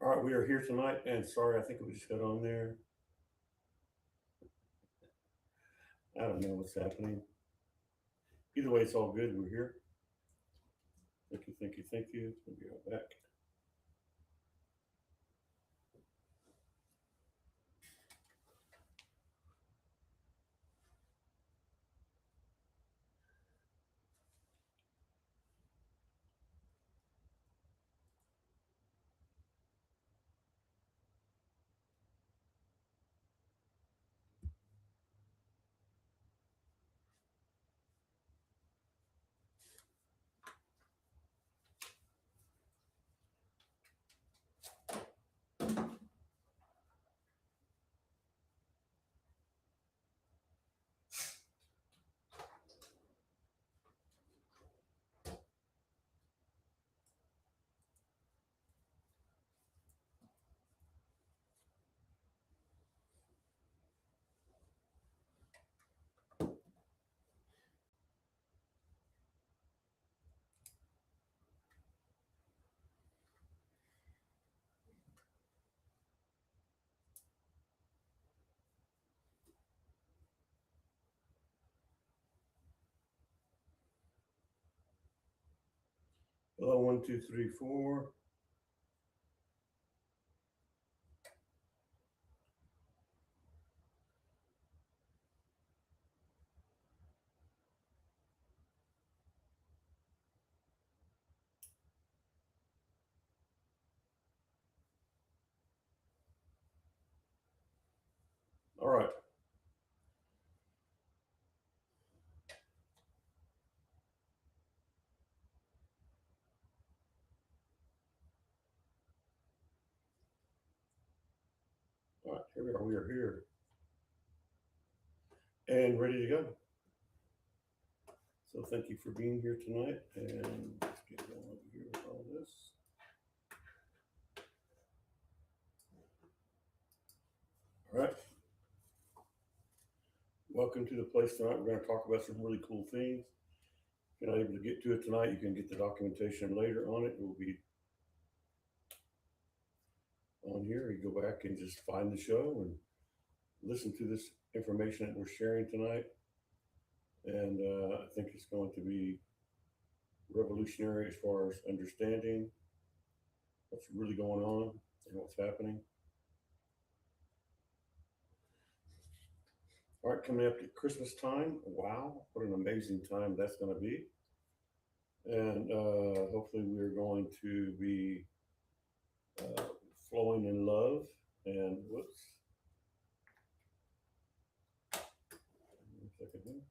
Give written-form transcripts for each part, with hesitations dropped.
All right, we are here tonight, and sorry, I think we just got on there. I don't know what's happening. Either way, it's all good. We're here. Thank you, thank you, thank you. We'll be right back. 1, 2, 3, 4. All right. All right, here we are. We are here and ready to go. So thank you for being here tonight, and let's get going over here with all this. All right. Welcome to the place tonight. We're going to talk about some really cool things. If you're not able to get to it tonight, you can get the documentation later on it. It will be on here. You go back and just find the show and listen to this information that we're sharing tonight. And I think it's going to be revolutionary as far as understanding what's really going on and what's happening. All right, coming up to Christmas time. Wow, what an amazing time that's going to be. And hopefully, we're going to be uh, flowing in love. And whoops, 1 second here.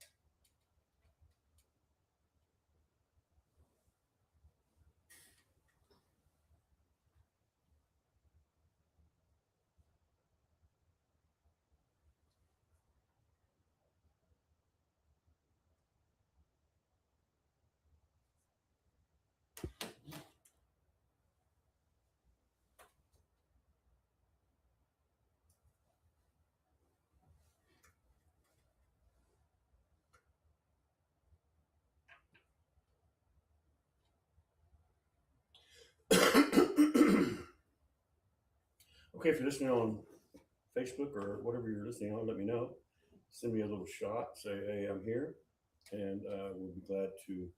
Okay, if you're listening on Facebook or whatever you're listening on, let me know. Send me a little shot. Say, hey, I'm here. And we'll be glad to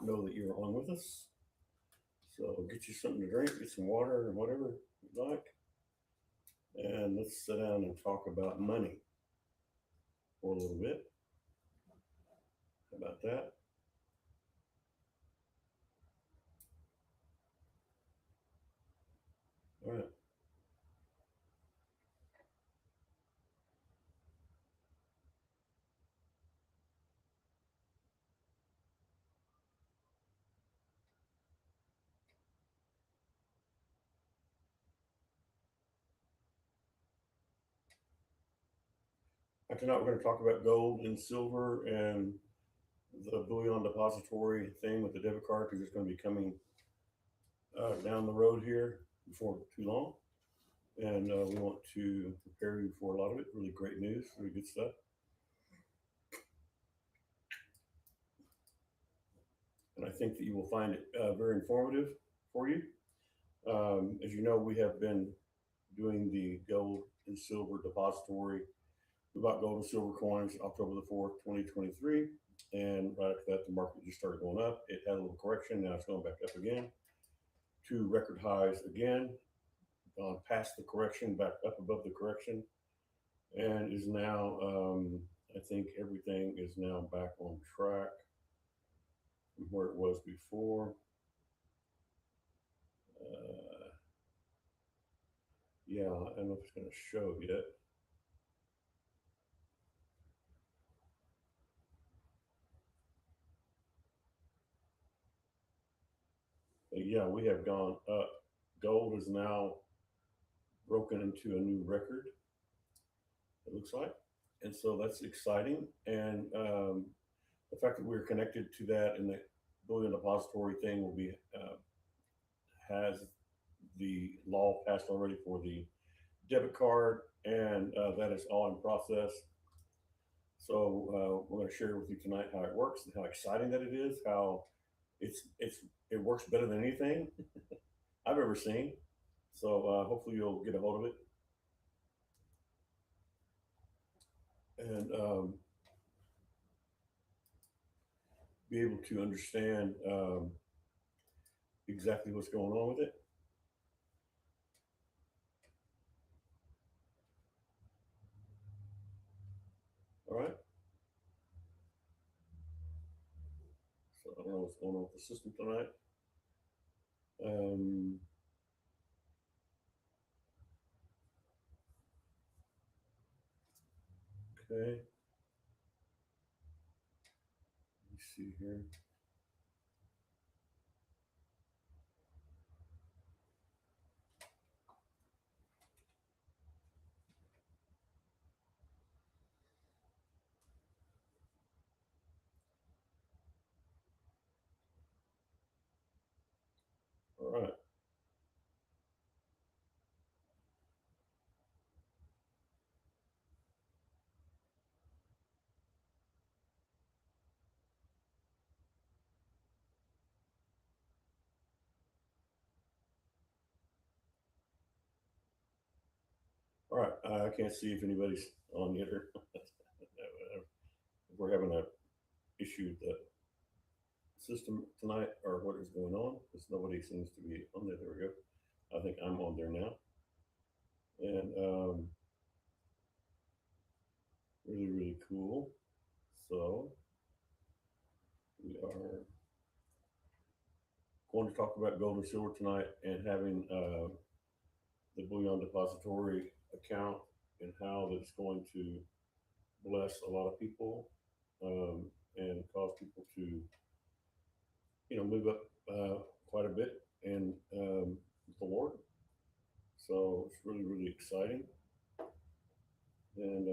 know that you're on with us. So get you something to drink, get some water or whatever you like. And let's sit down and talk about money for a little bit. How about that? All right. Tonight we're going to talk about gold and silver and the bullion depository thing with the debit card because it's going to be coming down the road here before too long. And we want to prepare you for a lot of it. Really great news, really good stuff. And I think that you will find it very informative for you. As you know, we have been doing the gold and silver depository. We bought gold and silver coins October the 4th, 2023. And right after that, the market just started going up. It had a little correction. Now it's going back up again to record highs again, gone past the correction, back up above the correction, and is now, I think everything is now back on track from where it was before. Uh, yeah, I don't know if it's going to show yet. But yeah, we have gone up. Gold is now broken into a new record, it looks like. And so that's exciting. And the fact that we're connected to that and the bullion depository thing will be has the law passed already for the debit card, and that is all in process. So we're going to share with you tonight how it works and how exciting that it is. How it's it works better than anything I've ever seen. So hopefully you'll get a hold of it and be able to understand exactly what's going on with it. All right. So I don't know what's going on with the system tonight. Um, okay. Let me see here. All right. All right. I can't see if anybody's on yet or if we're having a issue with the system tonight or what is going on because nobody seems to be on there. There we go. I think I'm on there now. And really, really cool. So we are going to talk about gold and silver tonight and having the bullion depository account and how that's going to bless a lot of people and cause people to, move up quite a bit in the Lord. So it's really, really exciting. And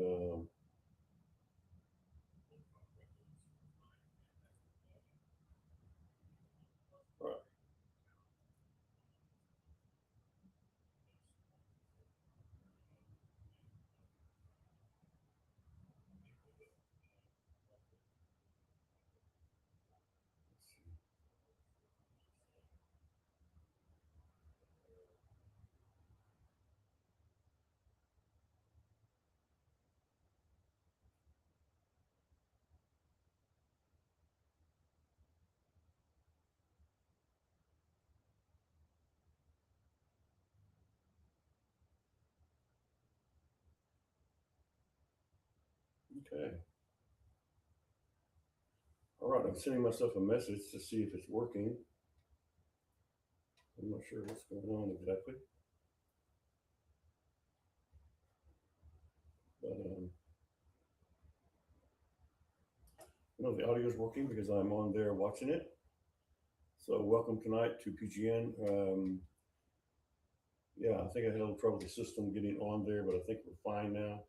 all right, okay. All right, I'm sending myself a message to see if it's working. I'm not sure what's going on exactly, but the audio is working because I'm on there watching it. So welcome tonight to PGN. Yeah, I think I had a little trouble with the system getting on there, but I think we're fine now.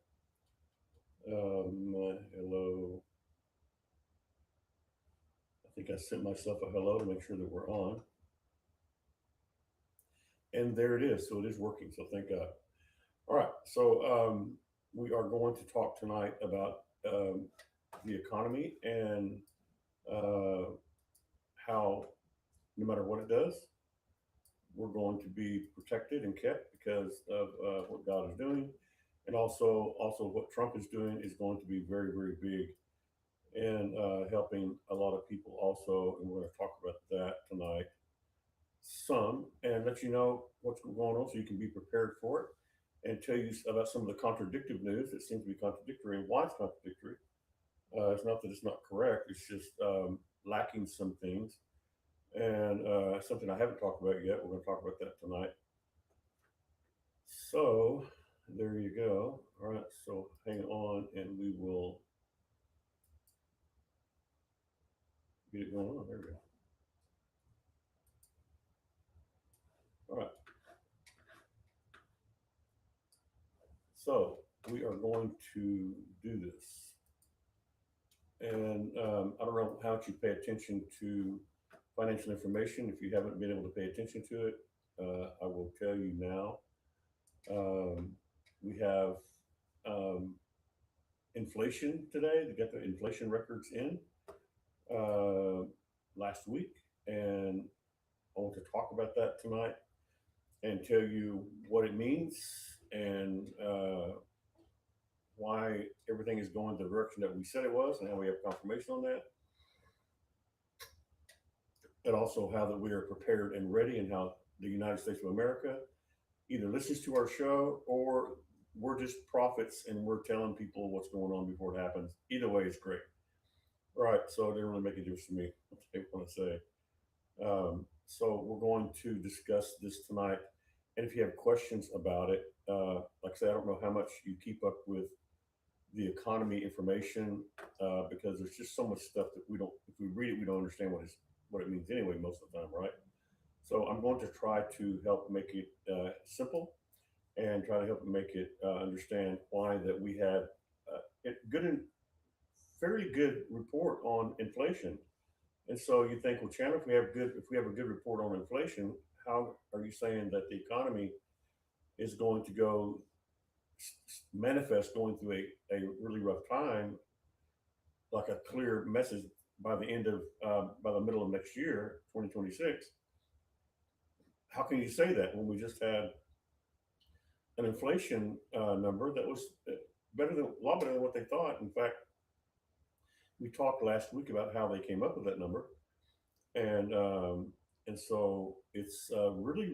Hello. I think I sent myself a hello to make sure that we're on. And there it is. So it is working. So thank God. All right. So we are going to talk tonight about the economy and uh, how, no matter what it does, we're going to be protected and kept because of what God is doing, and also what Trump is doing is going to be very very big and helping a lot of people also. And we're going to talk about that tonight some and let you know what's going on so you can be prepared for it and tell you about some of the contradictive news that seems to be contradictory and why it's contradictory. It's not that it's not correct, it's just lacking some things. And something I haven't talked about yet, we're going to talk about that tonight. So there you go. All right, so hang on and we will get it going on. There we go. All right, so we are going to do this. And I don't know how much you pay attention to financial information. If you haven't been able to pay attention to it, I will tell you now. Um, we have um, inflation today. They got the inflation records in uh, last week, and I want to talk about that tonight and tell you what it means and why everything is going the direction that we said it was, and how we have confirmation on that, and also how that we are prepared and ready, and how the United States of America either listens to our show or we're just prophets and we're telling people what's going on before it happens. Either way, it's great. All right, so it didn't really make a difference to me. What I want to say. So we're going to discuss this tonight, and if you have questions about it, like I said, I don't know how much you keep up with the economy information because there's just so much stuff that we don't. If we read it, we don't understand what it means anyway most of the time, right? So I'm going to try to help make it simple and try to help make it understand why that we had good and fairly good report on inflation. And so you think, well, Chandler, if we have a good report on inflation, how are you saying that the economy is going to go manifest going through a really rough time, like a clear message by the end of by the middle of next year, 2026? How can you say that when we just had an inflation number that was a lot better than what they thought? In fact, we talked last week about how they came up with that number, and so it's really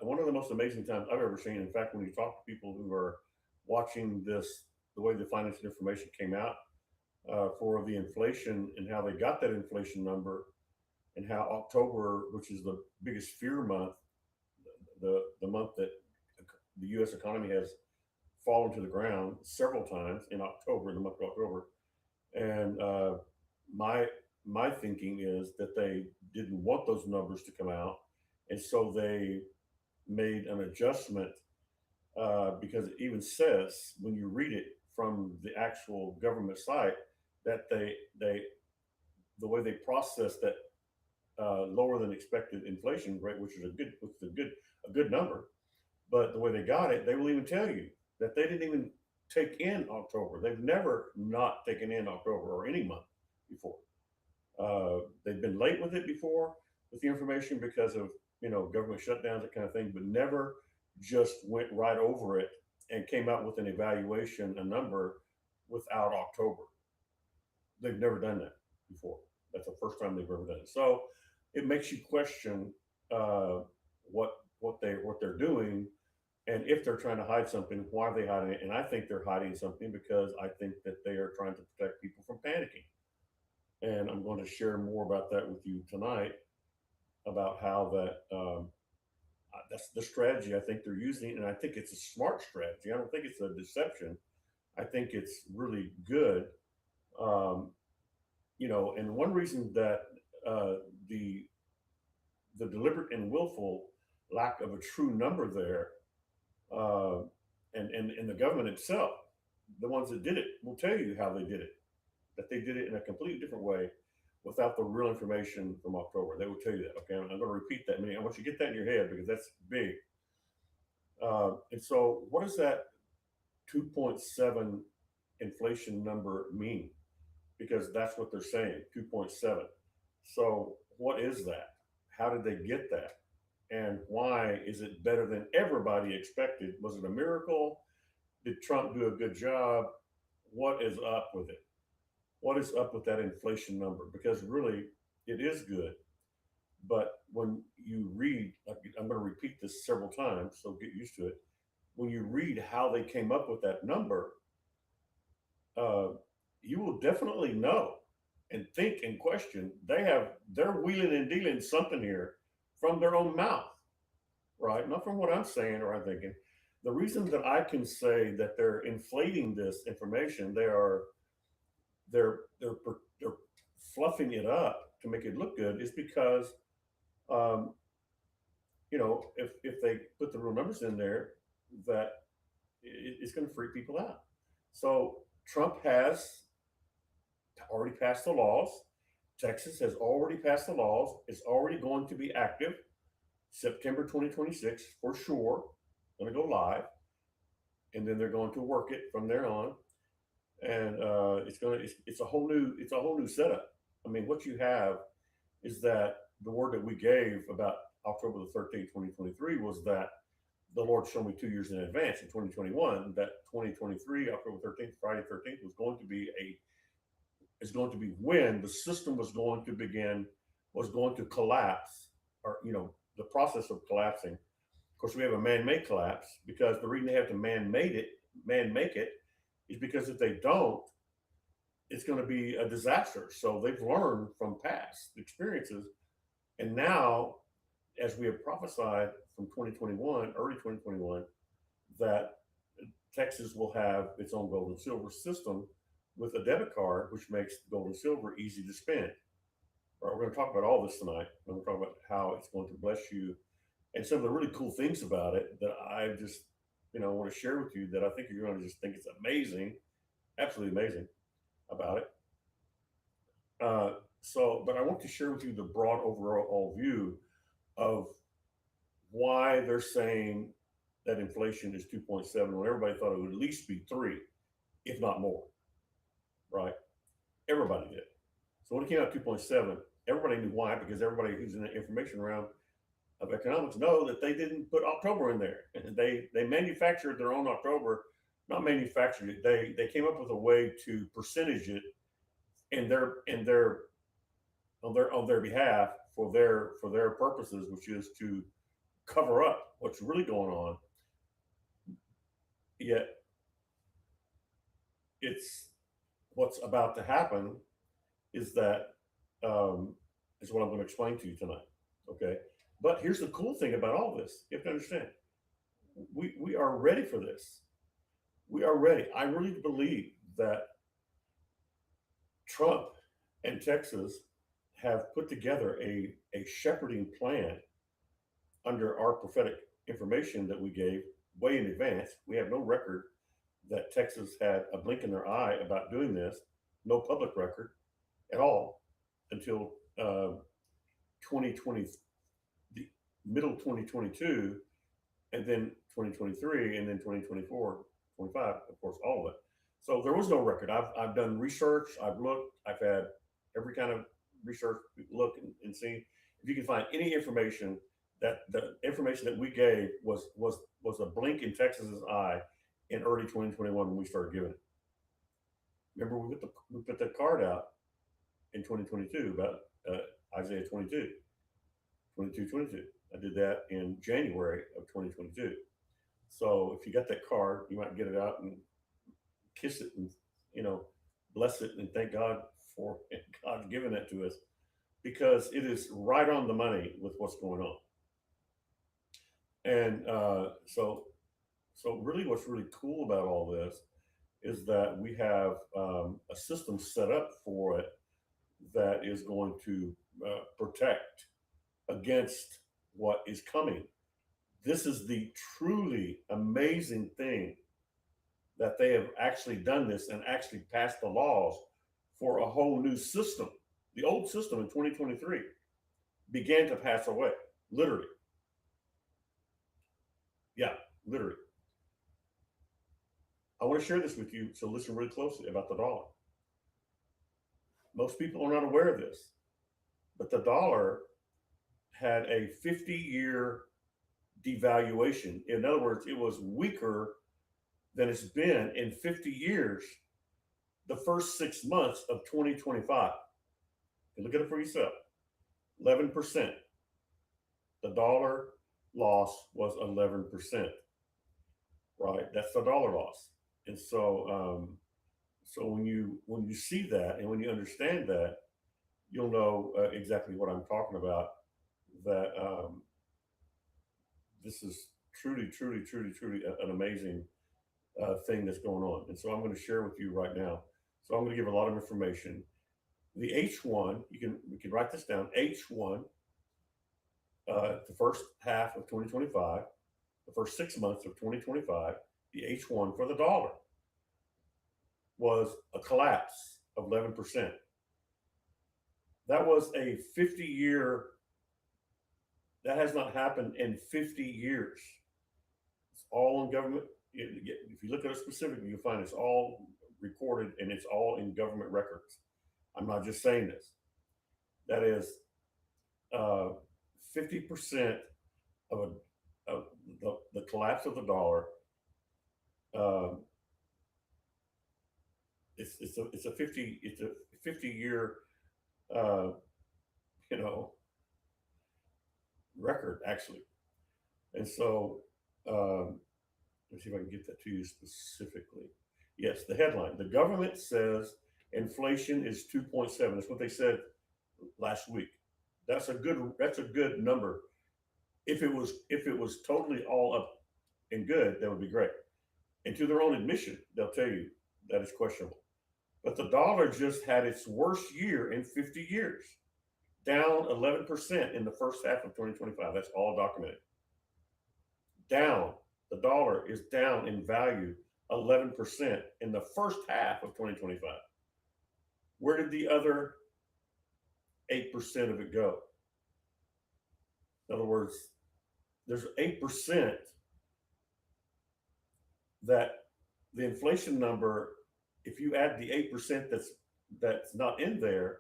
one of the most amazing times I've ever seen. In fact, when you talk to people who are watching this, the way the financial information came out for the inflation and how they got that inflation number, and how October, which is the biggest fear month, the month that the U.S. economy has fallen to the ground several times in October, in the month of October. And my my thinking is that they didn't want those numbers to come out, and so they made an adjustment because it even says when you read it from the actual government site that they the way they process that lower than expected inflation rate, which is a good number, but the way they got it, they will even tell you that they didn't even take in October. They've never not taken in October or any month before. They've been late with it before with the information because of government shutdowns, that kind of thing, but never just went right over it and came out with an evaluation, a number without October. They've never done that before. That's the first time they've ever done it. So it makes you question uh, what they're doing, and if they're trying to hide something, why are they hiding it? And I think they're hiding something because I think that they are trying to protect people from panicking. And I'm going to share more about that with you tonight about how that's the strategy I think they're using, and I think it's a smart strategy. I don't think it's a deception. I think it's really good. Um, and one reason that uh, the the deliberate and willful lack of a true number there, uh, and the government itself, the ones that did it, will tell you how they did it. That they did it in a completely different way, without the real information from October. They will tell you that. Okay, I'm going to repeat that. I want you to get that in your head because that's big. And so, what does that 2.7 inflation number mean? Because that's what they're saying, 2.7. So, what is that? How did they get that? And why is it better than everybody expected? Was it a miracle? Did Trump do a good job? What is up with it? What is up with that inflation number? Because really, it is good. But when you read, I'm going to repeat this several times, so get used to it. When you read how they came up with that number, uh, you will definitely know and think and question. They're wheeling and dealing something here from their own mouth, right? Not from what I'm saying or I'm thinking. The reason that I can say that they're inflating this information, they're fluffing it up to make it look good, is because um, if they put the real numbers in there, that it's going to freak people out. So Trump has already passed the laws. Texas has already passed the laws. It's already going to be active September 2026 for sure. Going to go live, and then they're going to work it from there on. And it's a whole new setup. I mean, what you have is that the word that we gave about October the 13th, 2023 was that the Lord showed me 2 years in advance in 2021 that 2023, October 13th, Friday 13th, is going to be when the system was going to collapse, or the process of collapsing. Of course, we have a man-made collapse because the reason they have to man make it, is because if they don't, it's going to be a disaster. So they've learned from past experiences, and now, as we have prophesied from 2021, early 2021, that Texas will have its own gold and silver system with a debit card, which makes gold and silver easy to spend. All right, we're going to talk about all this tonight. We're going to talk about how it's going to bless you and some of the really cool things about it that I just, want to share with you, that I think you're going to just think it's amazing, absolutely amazing about it. But I want to share with you the broad overall view of why they're saying that inflation is 2.7 when everybody thought it would at least be 3, if not more, right? Everybody did. So when it came out 2.7, everybody knew why, because everybody who's in the information realm of economics know that they didn't put October in there. They manufactured their own October, not manufactured it. They came up with a way to percentage it in their on their behalf, for their purposes, which is to cover up what's really going on. Yet it's what's about to happen is that is what I'm going to explain to you tonight. Okay, but here's the cool thing about all this: you have to understand, we are ready for this. We are ready. I really believe that Trump and Texas have put together a shepherding plan under our prophetic information that we gave way in advance. We have no record that Texas had a blink in their eye about doing this, no public record at all until 2020, the middle 2022, and then 2023, and then 2024, 25, of course, all of it. So there was no record. I've done research, I've looked, I've had every kind of research look and see if you can find any information that the information that we gave was a blink in Texas's eye in early 2021 when we started giving it. Remember, we put that card out in 2022 about Isaiah 22, 22, 22. I did that in January of 2022. So if you got that card, you might get it out and kiss it and bless it and thank God for God giving that to us, because it is right on the money with what's going on. And so really, what's really cool about all this is that we have a system set up for it that is going to protect against what is coming. This is the truly amazing thing, that they have actually done this and actually passed the laws for a whole new system. The old system in 2023 began to pass away, literally. Yeah, literally. I want to share this with you, so listen really closely about the dollar. Most people are not aware of this, but the dollar had a 50-year devaluation. In other words, it was weaker than it's been in 50 years the first 6 months of 2025. You look at it for yourself. 11%. The dollar loss was 11%, right? That's the dollar loss. And so when you see that and when you understand that, you'll know exactly what I'm talking about. That this is truly, truly, truly, truly an amazing thing that's going on. And so I'm going to share with you right now. So I'm going to give a lot of information. The H1, we can write this down. H1, the first half of 2025, the first 6 months of 2025, the H1 for the dollar was a collapse of 11%. That was a 50-year. That has not happened in 50 years. It's all in government. If you look at it specifically, you'll find it's all recorded and it's all in government records. I'm not just saying this. That is 50% of, of the collapse of the dollar. Uh, it's a 50-year uh, you know record actually. And so let's see if I can get that to you specifically. Yes, the headline: the government says inflation is 2.7. That's what they said last week. That's a good number. If it was totally all up and good, that would be great. And to their own admission, they'll tell you that it's questionable. But the dollar just had its worst year in 50 years, down 11% in the first half of 2025. That's all documented. Down. The dollar is down in value 11% in the first half of 2025. Where did the other 8% of it go? In other words, there's 8% that the inflation number, if you add the 8% that's not in there,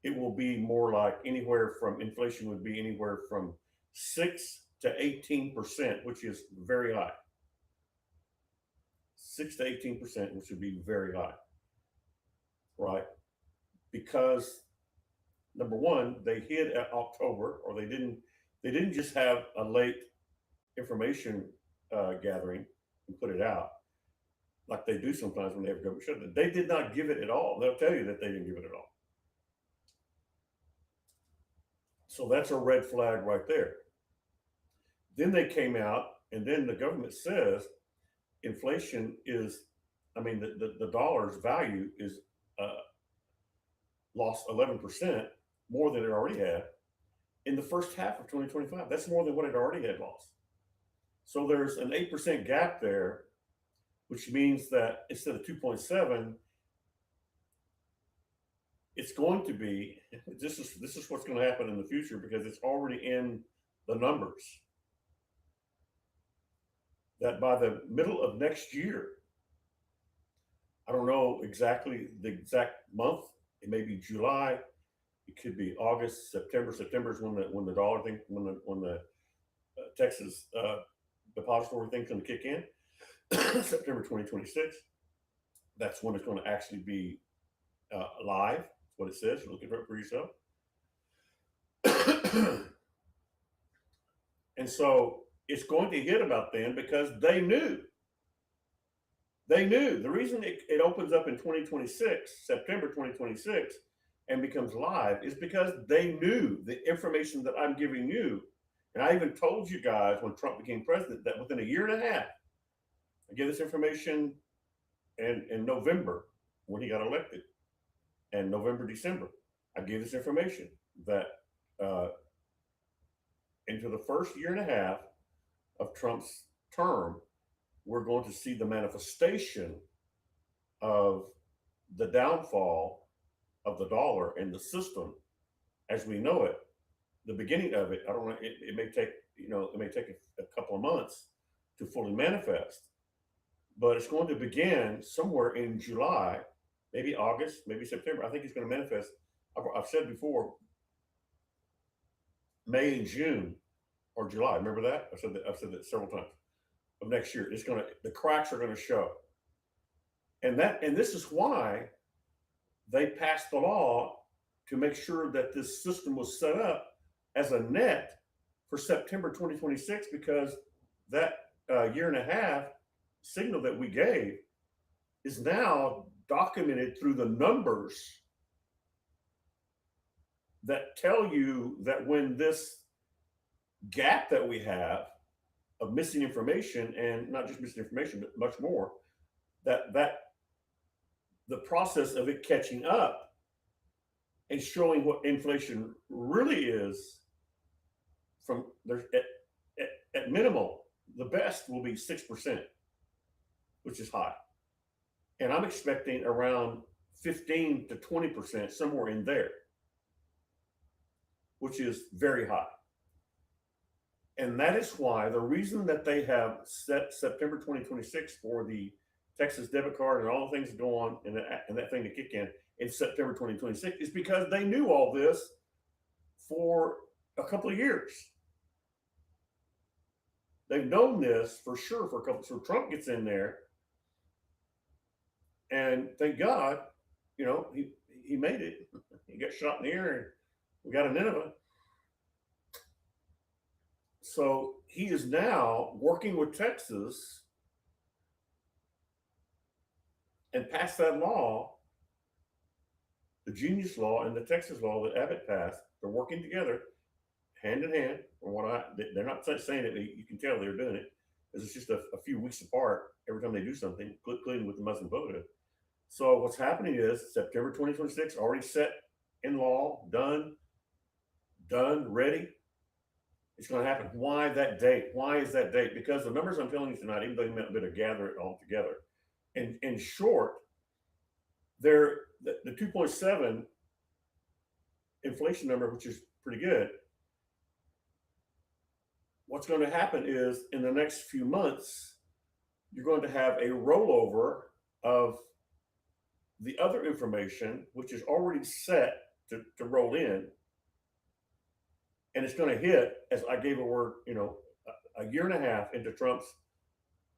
it will be more like anywhere from inflation would be anywhere from 6 to 18%, which is very high. 6 to 18%, which would be very high, right? Because number one, they hit at October, or they didn't just have a late information gathering and put it out like they do sometimes when they have government shutdown. They did not give it at all. They'll tell you that they didn't give it at all. So that's a red flag right there. Then they came out, and then the government says inflation is, I mean, the dollar's value is lost 11% more than it already had in the first half of 2025. That's more than what it already had lost. So there's an 8% gap there, which means that instead of 2.7, it's going to be, this is what's going to happen in the future because it's already in the numbers, that by the middle of next year, I don't know exactly the exact month. It may be July. It could be August, September. September is when the dollar thing, when the Texas depository thing's going to kick in. September 2026. That's when it's going to actually be live. That's what it says. You look it up for yourself. And so it's going to hit about then because they knew. They knew the reason it opens up in 2026, September 2026, and becomes live is because they knew the information that I'm giving you. And I even told you guys when Trump became president that within a year and a half, I gave this information in November when he got elected, and November, December. I gave this information that into the first year and a half of Trump's term, we're going to see the manifestation of the downfall of the dollar and the system as we know it. The beginning of it, I don't know, it may take, it may take a couple of months to fully manifest, but it's going to begin somewhere in July, maybe August, maybe September. I think it's going to manifest. I've said before, May and June or July. Remember that? I've said that several times. Of next year, the cracks are gonna show, and this is why they passed the law to make sure that this system was set up as a net for September 2026, because that year and a half signal that we gave is now documented through the numbers that tell you that when this gap that we have of missing information, and not just missing information but much more, that the process of it catching up and showing what inflation really is, from there's at minimal, the best will be 6%, which is high, and I'm expecting around 15 to 20%, somewhere in there, which is very high. And that is why the reason that they have set September 2026 for the Texas debit card and all the things that go on and that thing to kick in September 2026 is because they knew all this for a couple of years. They've known this for sure for a couple. So Trump gets in there, and thank God, he made it. He got shot in the ear, and we got a Nineveh. So he is now working with Texas and passed that law, the Genius Law and the Texas law that Abbott passed. They're working together, hand in hand. They're not saying it, you can tell they're doing it, because it's just a few weeks apart every time they do something, including with the Muslim Brotherhood. So what's happening is September 2026 already set in law, done, ready. It's going to happen. Why that date? Why is that date? Because the numbers I'm telling you tonight, even though you meant to gather it all together, in short, the 2.7 inflation number, which is pretty good. What's going to happen is in the next few months, you're going to have a rollover of the other information, which is already set to roll in. And it's going to hit, as I gave a word, a year and a half into Trump's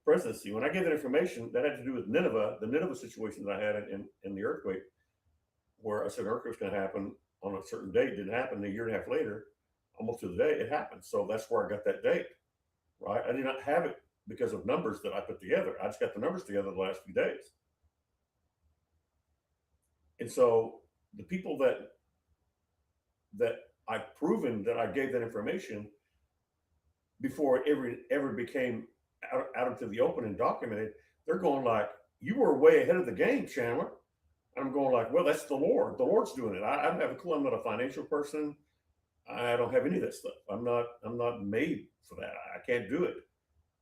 presidency. When I gave that information, that had to do with Nineveh, the Nineveh situation that I had in the earthquake, where I said an earthquake was going to happen on a certain date. It didn't happen. A year and a half later, almost to the day, it happened. So that's where I got that date, right? I did not have it because of numbers that I put together. I just got the numbers together the last few days. And so the people that I've proven that I gave that information before it ever became out into the open and documented, they're going like, you were way ahead of the game, Chandler. And I'm going like, well, that's the Lord. The Lord's doing it. I don't have a clue. I'm not a financial person. I don't have any of that stuff. I'm not made for that. I can't do it.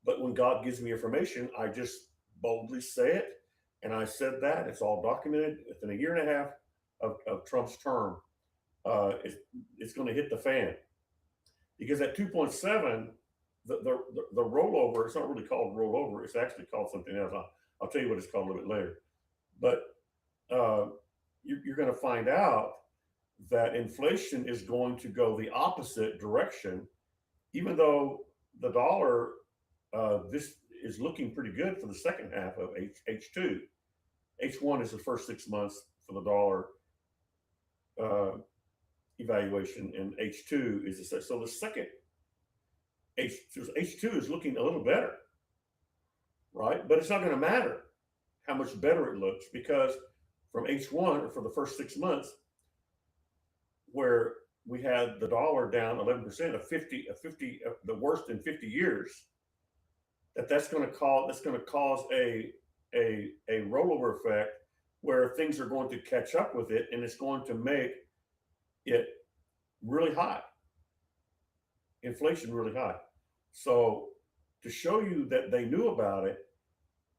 But when God gives me information, I just boldly say it. And I said that. It's all documented. Within a year and a half of Trump's term, it's going to hit the fan. Because at 2.7, the rollover, it's not really called rollover. It's actually called something else. I'll tell you what it's called a little bit later. But you're going to find out that inflation is going to go the opposite direction, even though the dollar, this is looking pretty good for the second half of H2. H1 is the first 6 months for the dollar evaluation, and H2 is so the second H2 is looking a little better, right? But it's not going to matter how much better it looks, because from H1, or for the first 6 months, where we had the dollar down 11%, the worst in 50 years, that's going to cause a rollover effect where things are going to catch up with it, and it's going to make it really high, inflation really high. So to show you that they knew about it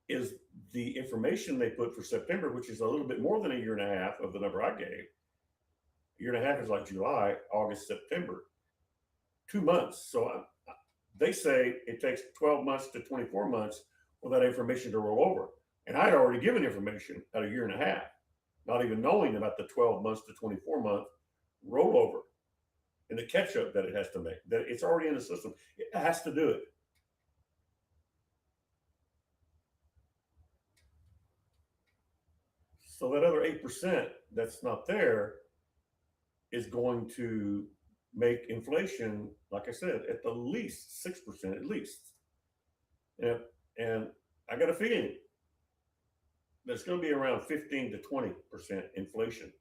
is the information they put for September, which is a little bit more than a year and a half of the number I gave. A year and a half is like July, August, September, 2 months. So they say it takes 12 months to 24 months for that information to roll over. And I'd already given information at a year and a half, not even knowing about the 12 months to 24 month rollover. and the catch up that it has to make, that it's already in the system. It has to do it. So that other 8% that's not there is going to make inflation, like I said, at the least 6%, at least. And I got a feeling there's going to be around 15 to 20% inflation.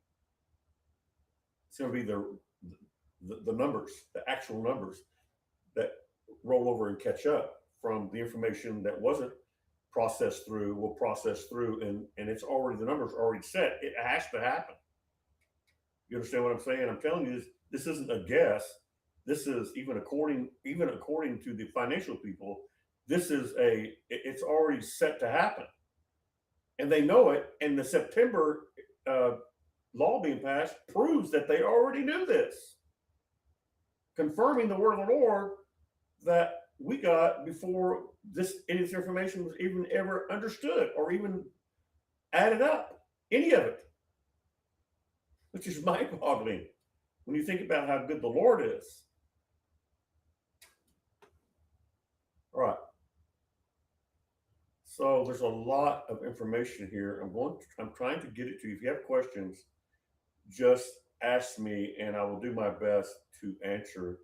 It's going to be the numbers, the actual numbers that roll over and catch up from the information that wasn't processed through, will process through, and it's already, the numbers are already set. It has to happen. You understand what I'm saying? I'm telling you, this isn't a guess. This is even according to the financial people, this is it's already set to happen, and they know it. And the September law being passed proves that they already knew this, confirming the word of the Lord that we got before this information was even ever understood or even added up, any of it, which is mind-boggling when you think about how good the Lord is. All right. So there's a lot of information here. I'm trying to get it to you. If you have questions, just ask me and I will do my best to answer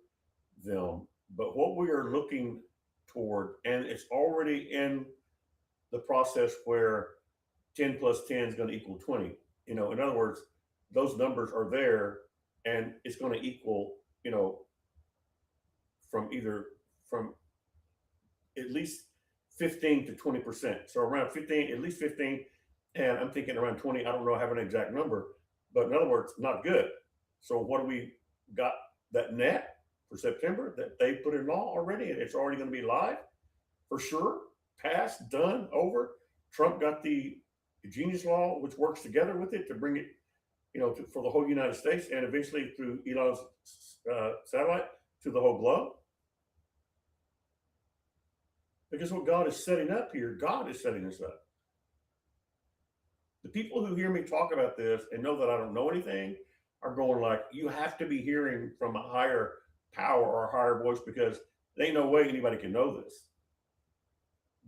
them. But what we are looking toward, and it's already in the process where 10 plus 10 is going to equal 20. In other words, those numbers are there and it's going to equal, from at least 15 to 20%. So around 15, at least 15, and I'm thinking around 20. I don't know, I have an exact number, but in other words, not good. So what do we got that net for September that they put in law already, and it's already going to be live for sure, passed, done, over. Trump got the Genius Law, which works together with it to bring it, for the whole United States, and eventually through Elon's satellite to the whole globe. Because what God is setting up here, God is setting this up. The people who hear me talk about this and know that I don't know anything are going like, you have to be hearing from a higher power or a higher voice, because there ain't no way anybody can know this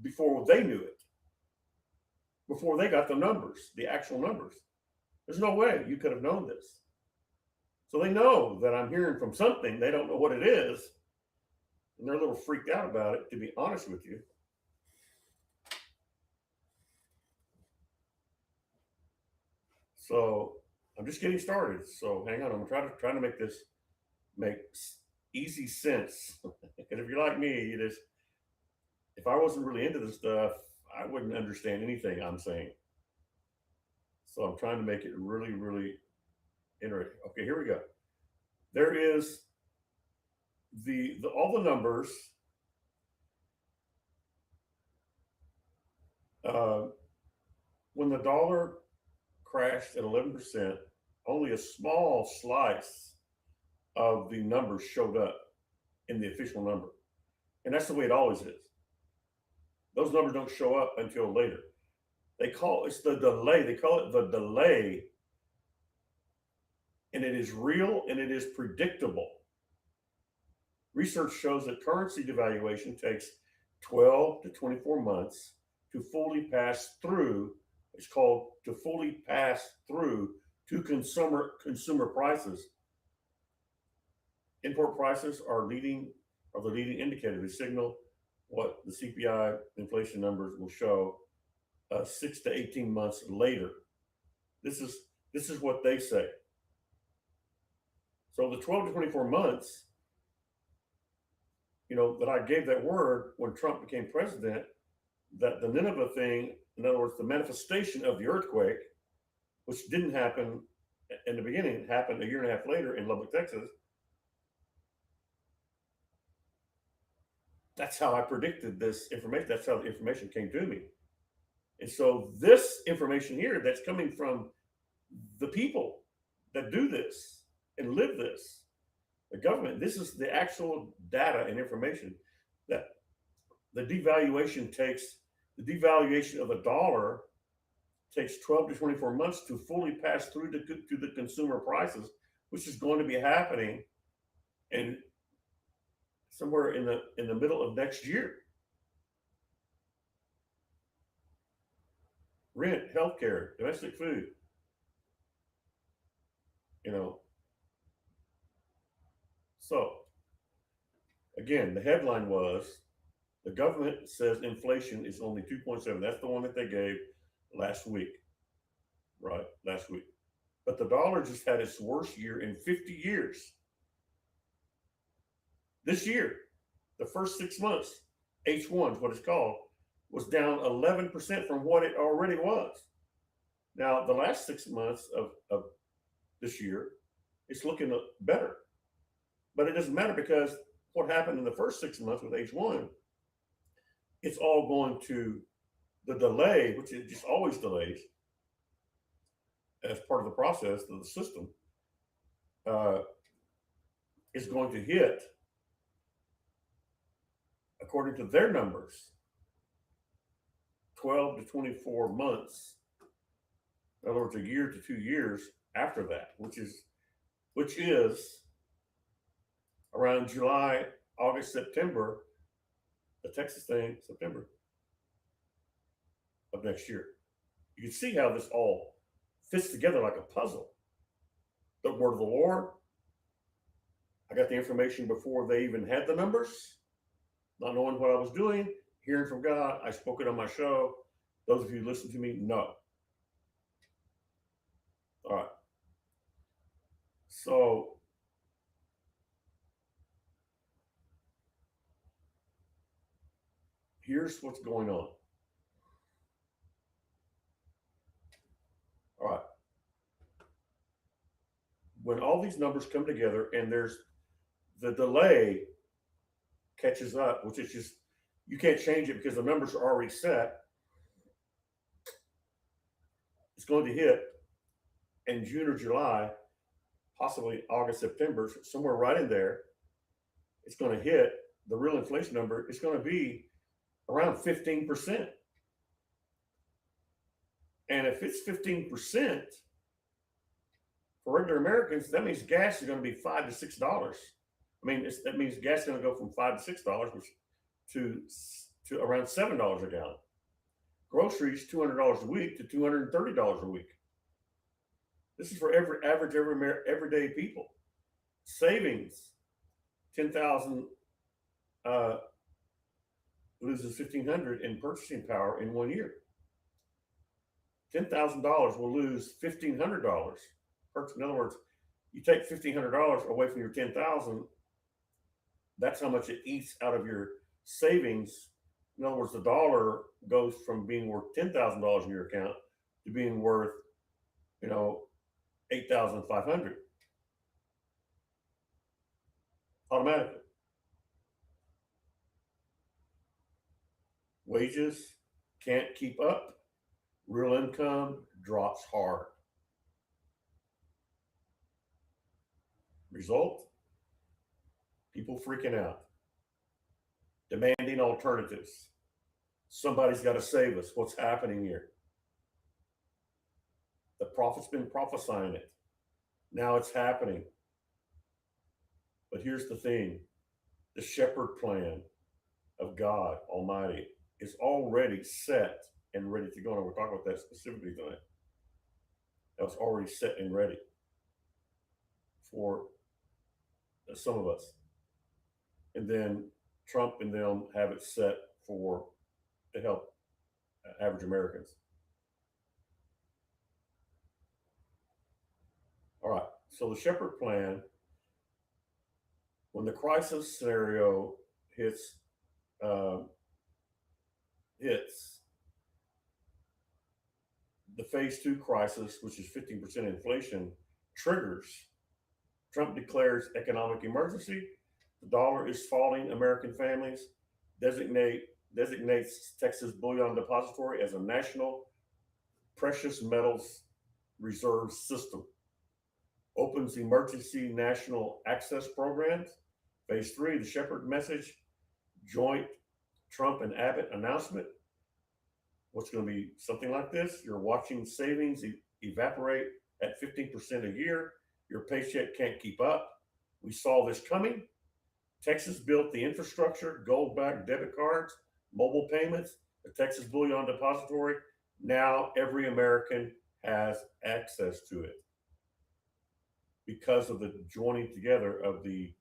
before they knew it, before they got the numbers, the actual numbers. There's no way you could have known this. So they know that I'm hearing from something. They don't know what it is. And they're a little freaked out about it, to be honest with you. So I'm just getting started. So hang on. I'm trying to make this make easy sense. Because if you're like me, if I wasn't really into this stuff, I wouldn't understand anything I'm saying. So I'm trying to make it really, really interesting. Okay, here we go. There is all the numbers. When the dollar crashed at 11%, only a small slice of the numbers showed up in the official number. And that's the way it always is. Those numbers don't show up until later. It's the delay. They call it the delay. And it is real and it is predictable. Research shows that currency devaluation takes 12 to 24 months to fully pass through. It's called to fully pass through to consumer prices. Import prices are the leading indicator. They signal what the CPI inflation numbers will show 6 to 18 months later. This is what they say. So the 12 to 24 months, that I gave that word when Trump became president, that the Nineveh thing, in other words, the manifestation of the earthquake, which didn't happen in the beginning, it happened a year and a half later in Lubbock, Texas. That's how I predicted this information. That's how the information came to me. And so this information here that's coming from the people that do this and live this, the government, this is the actual data and information that the devaluation of the dollar takes 12 to 24 months to fully pass through to the consumer prices, which is going to be happening And somewhere in the middle of next year, rent, healthcare, domestic food, you know. So again, the headline was the government says inflation is only 2.7. That's the one that they gave last week, right? Last week. But the dollar just had its worst year in 50 years. This year, the first 6 months, H1 is what it's called, was down 11% from what it already was. Now, the last 6 months of this year, it's looking better. But it doesn't matter because what happened in the first 6 months with H1, it's all going to the delay, which it just always delays as part of the process of the system, uh, is going to hit, according to their numbers, 12 to 24 months. In other words, a year to 2 years after that, which is around July, August, September, the Texas thing, September of next year. You can see how this all fits together like a puzzle. The word of the Lord, I got the information before they even had the numbers, not knowing what I was doing, hearing from God. I spoke it on my show. Those of you who listen to me know. All right. So here's what's going on. All right. When all these numbers come together and there's the delay catches up, which is just, you can't change it because the numbers are already set. It's going to hit in June or July, possibly August, September, somewhere right in there. It's going to hit the real inflation number. It's going to be around 15%. And if it's 15% for regular Americans, that means gas is going to be $5 to $6. I mean, that means gas is going to go from $5 to $6, which to around $7 a gallon. Groceries, $200 a week to $230 a week. This is for everyday people. Savings, 10,000 loses 1,500 in purchasing power in 1 year. $10,000 will lose $1,500. In other words, you take $1,500 away from your 10,000. That's how much it eats out of your savings. In other words, the dollar goes from being worth $10,000 in your account to being worth, 8,500 automatically. Wages can't keep up. Real income drops hard. Result, people freaking out, demanding alternatives. Somebody's got to save us. What's happening here? The prophet's been prophesying it. Now it's happening. But here's the thing, the shepherd plan of God Almighty is already set and ready to go. And we'll talk about that specifically tonight. That was already set and ready for some of us. And then Trump and them have it set to help average Americans. All right. So the shepherd plan, when the crisis scenario hits, the phase two crisis, which is 15% inflation, triggers. Trump declares economic emergency. The dollar is falling. American families designates Texas Bullion Depository as a national precious metals reserve system. Opens emergency national access programs. Phase three, the Shepherd message, joint Trump and Abbott announcement. What's going to be something like this? You're watching savings evaporate at 15% a year. Your paycheck can't keep up. We saw this coming. Texas built the infrastructure, gold-backed debit cards, mobile payments, the Texas Bullion Depository. Now every American has access to it because of the joining together of the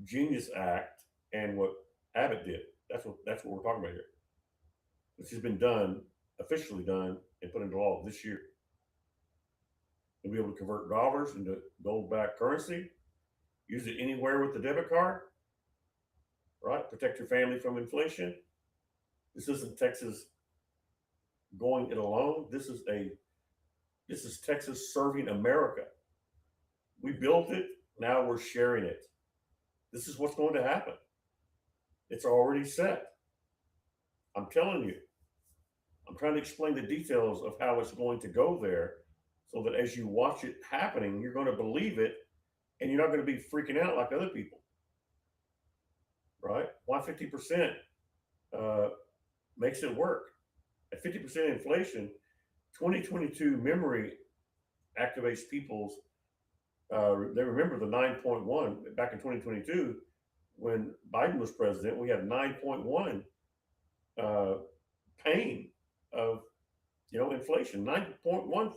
Genius Act and what Abbott did. That's what we're talking about here. This has been done, officially done, and put into law this year. You'll be able to convert dollars into gold-backed currency, use it anywhere with the debit card, right? Protect your family from inflation. This isn't Texas going it alone. This is Texas serving America. We built it, now we're sharing it. This is what's going to happen. It's already set. I'm telling you. I'm trying to explain the details of how it's going to go there so that as you watch it happening, you're going to believe it and you're not going to be freaking out like other people. Right? Why 50% makes it work? At 50% inflation, 2022 memory activates people's, they remember the 9.1 back in 2022 when Biden was president. We had 9.1 pain of inflation, 9.1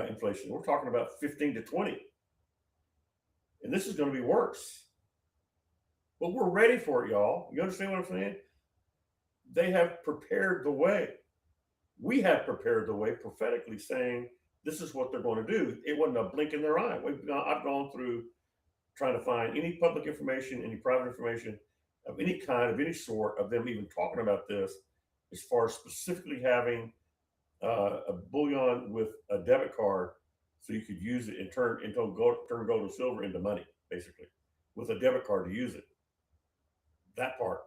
inflation. We're talking about 15 to 20, and this is going to be worse. But we're ready for it, y'all. You understand what I'm saying? They have prepared the way. We have prepared the way prophetically, saying this is what they're going to do. It wasn't a blink in their eye. I've gone through trying to find any public information, any private information of any kind, of any sort, of them even talking about this, as far as specifically having a bullion with a debit card so you could use it and turn gold and silver into money, basically, with a debit card to use it. That part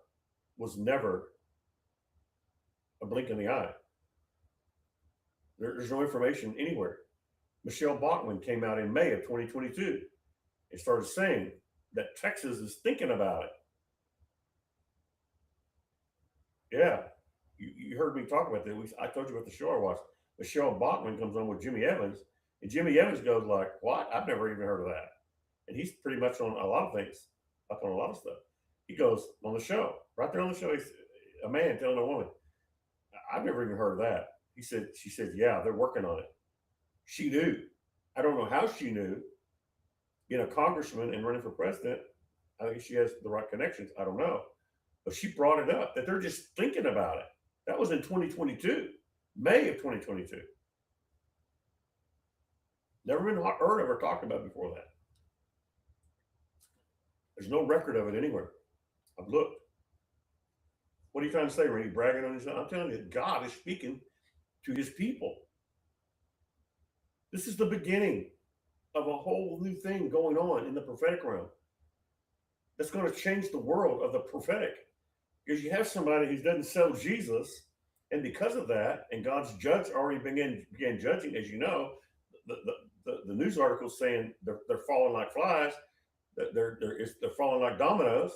was never a blink in the eye. There's no information anywhere. Michelle Bachmann came out in May of 2022 and started saying that Texas is thinking about it. Yeah, you heard me talk about that. I told you about the show I watched. Michelle Bachmann comes on with Jimmy Evans, and Jimmy Evans goes like, "What? I've never even heard of that." And he's pretty much on a lot of things, up on a lot of stuff. He goes on the show, right there on the show. He's a man telling a woman, "I've never even heard of that." She said, "Yeah, they're working on it." She knew. I don't know how she knew. Being a congressman and running for president, I think she has the right connections. I don't know. But she brought it up that they're just thinking about it. That was in 2022, May of 2022. Never been heard of or talked about before that. There's no record of it anywhere. I've looked. What are you trying to say, Randy? Bragging on yourself? I'm telling you, God is speaking to his people. This is the beginning of a whole new thing going on in the prophetic realm that's going to change the world of the prophetic, because you have somebody who doesn't sell Jesus, and because of that, and God's judge already began judging, as you know, the news articles saying they're falling like flies, that they're falling like dominoes.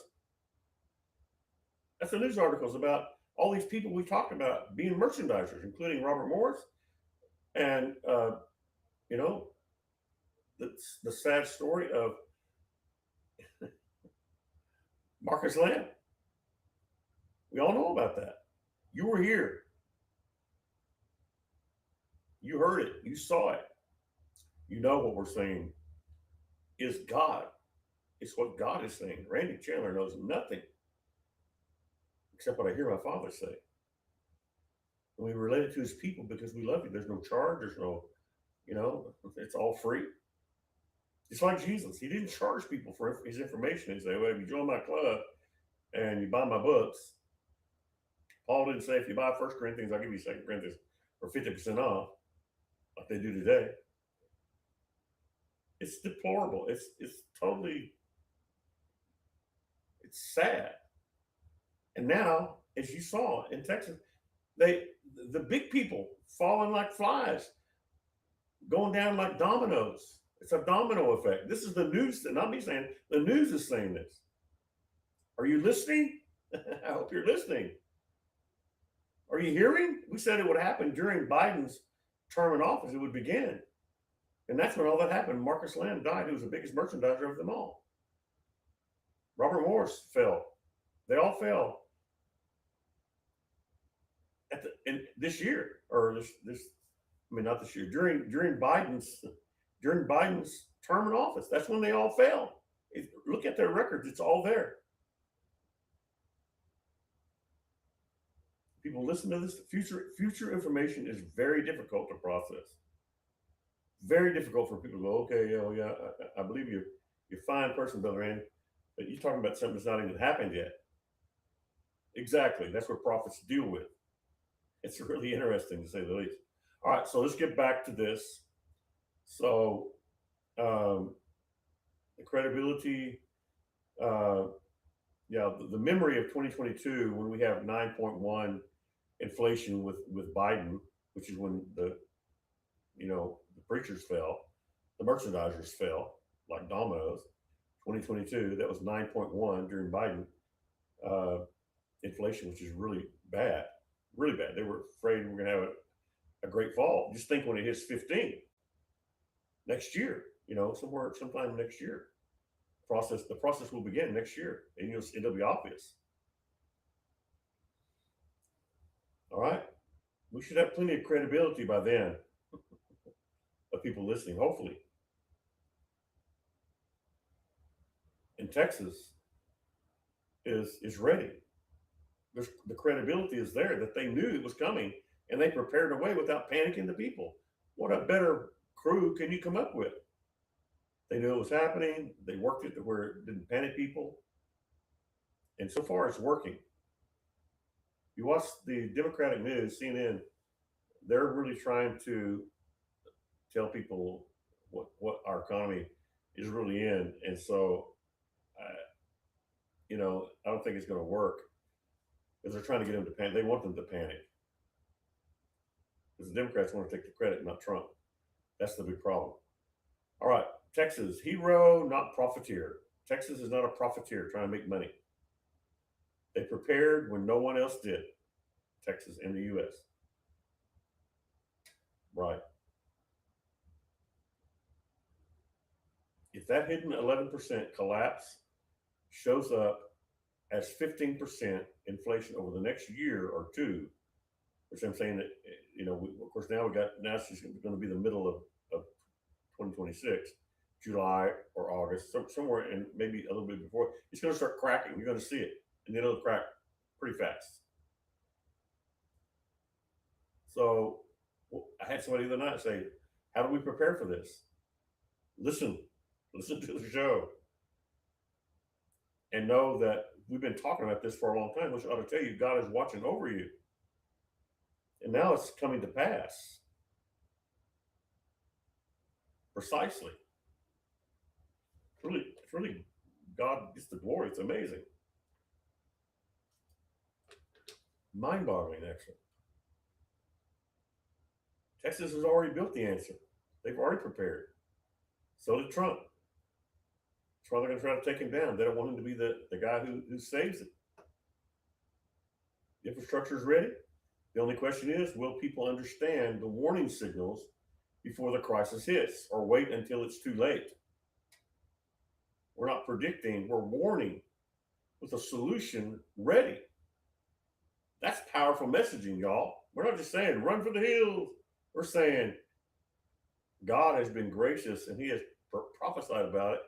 That's the news articles about all these people we talked about being merchandisers, including Robert Morris, and the sad story of Marcus Lamb. We all know about that. You were here. You heard it. You saw it. You know what we're saying is God. It's what God is saying. Randy Chandler knows nothing except what I hear my father say. And we relate it to his people because we love you. There's no charge. There's no, it's all free. It's like Jesus. He didn't charge people for his information. He said, well, if you join my club and you buy my books, Paul didn't say if you buy 1 Corinthians, I'll give you 2 Corinthians for 50% off, like they do today. It's deplorable. It's totally, it's sad. And now, as you saw in Texas, the big people falling like flies, going down like dominoes. It's a domino effect. This is the news, not me saying, the news is saying this. Are you listening? I hope you're listening. Are you hearing? We said it would happen during Biden's term in office. It would begin. And that's when all that happened. Marcus Lamb died, who was the biggest merchandiser of them all. Robert Morris fell. They all fell in this year, or this. I mean, not this year. During Biden's term in office, that's when they all fell. Look at their records; it's all there. People listen to this. Future information is very difficult to process. Very difficult for people to go, okay, yeah, well, yeah, I believe you're a fine person, Brother Andy, but you're talking about something that's not even happened yet. Exactly. That's what prophets deal with. It's really interesting to say the least. All right, so let's get back to this. So um, the credibility, uh, yeah, the memory of 2022 when we have 9.1 inflation with Biden, which is when the preachers fell, the merchandisers fell like dominoes. 2022, that was 9.1 during Biden uh, inflation, which is bad, really bad. They were afraid we are going to have a great fall. Just think when it hits 15 next year, sometime next year. The process will begin next year, and it'll be obvious. All right, we should have plenty of credibility by then of people listening. Hopefully, in Texas is ready. The credibility is there that they knew it was coming and they prepared a way without panicking the people. What a better crew can you come up with? They knew it was happening. They worked it to where it didn't panic people. And so far, it's working. You watch the Democratic news, CNN, they're really trying to tell people what our economy is really in. And so, I don't think it's going to work because they're trying to get them to panic. They want them to panic because the Democrats want to take the credit, not Trump. That's the big problem. All right, Texas, hero, not profiteer. Texas is not a profiteer trying to make money. They prepared when no one else did. Texas in the U.S. Right. If that hidden 11% collapse shows up as 15% inflation over the next year or two, which I'm saying that, of course, now it's just going to be the middle of 2026, July or August, somewhere, and maybe a little bit before, it's going to start cracking. You're going to see it, and then it'll crack pretty fast. So I had somebody the other night say, how do we prepare for this? Listen to the show and know that we've been talking about this for a long time, which ought to tell you God is watching over you. And now it's coming to pass. Precisely. It's really God gets the glory. It's amazing. Mind boggling, actually. Texas has already built the answer. They've already prepared. So did Trump. That's why they're going to try to take him down. They don't want him to be the guy who saves it. The infrastructure is ready. The only question is, will people understand the warning signals before the crisis hits or wait until it's too late? We're not predicting, we're warning with a solution ready. That's powerful messaging, y'all. We're not just saying run for the hills. We're saying God has been gracious and he has prophesied about it,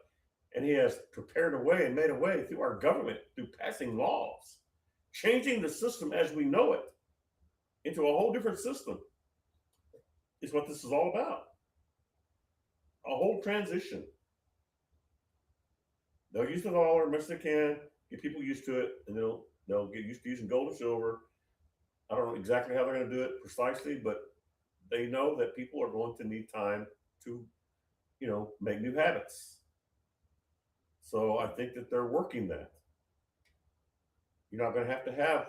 and he has prepared a way and made a way through our government, through passing laws, changing the system as we know it into a whole different system is what this is all about. A whole transition. They'll use the dollar as much as they can, get people used to it, and they'll get used to using gold and silver. I don't know exactly how they're going to do it precisely, but they know that people are going to need time to, make new habits. So I think that they're working that. You're not going to have,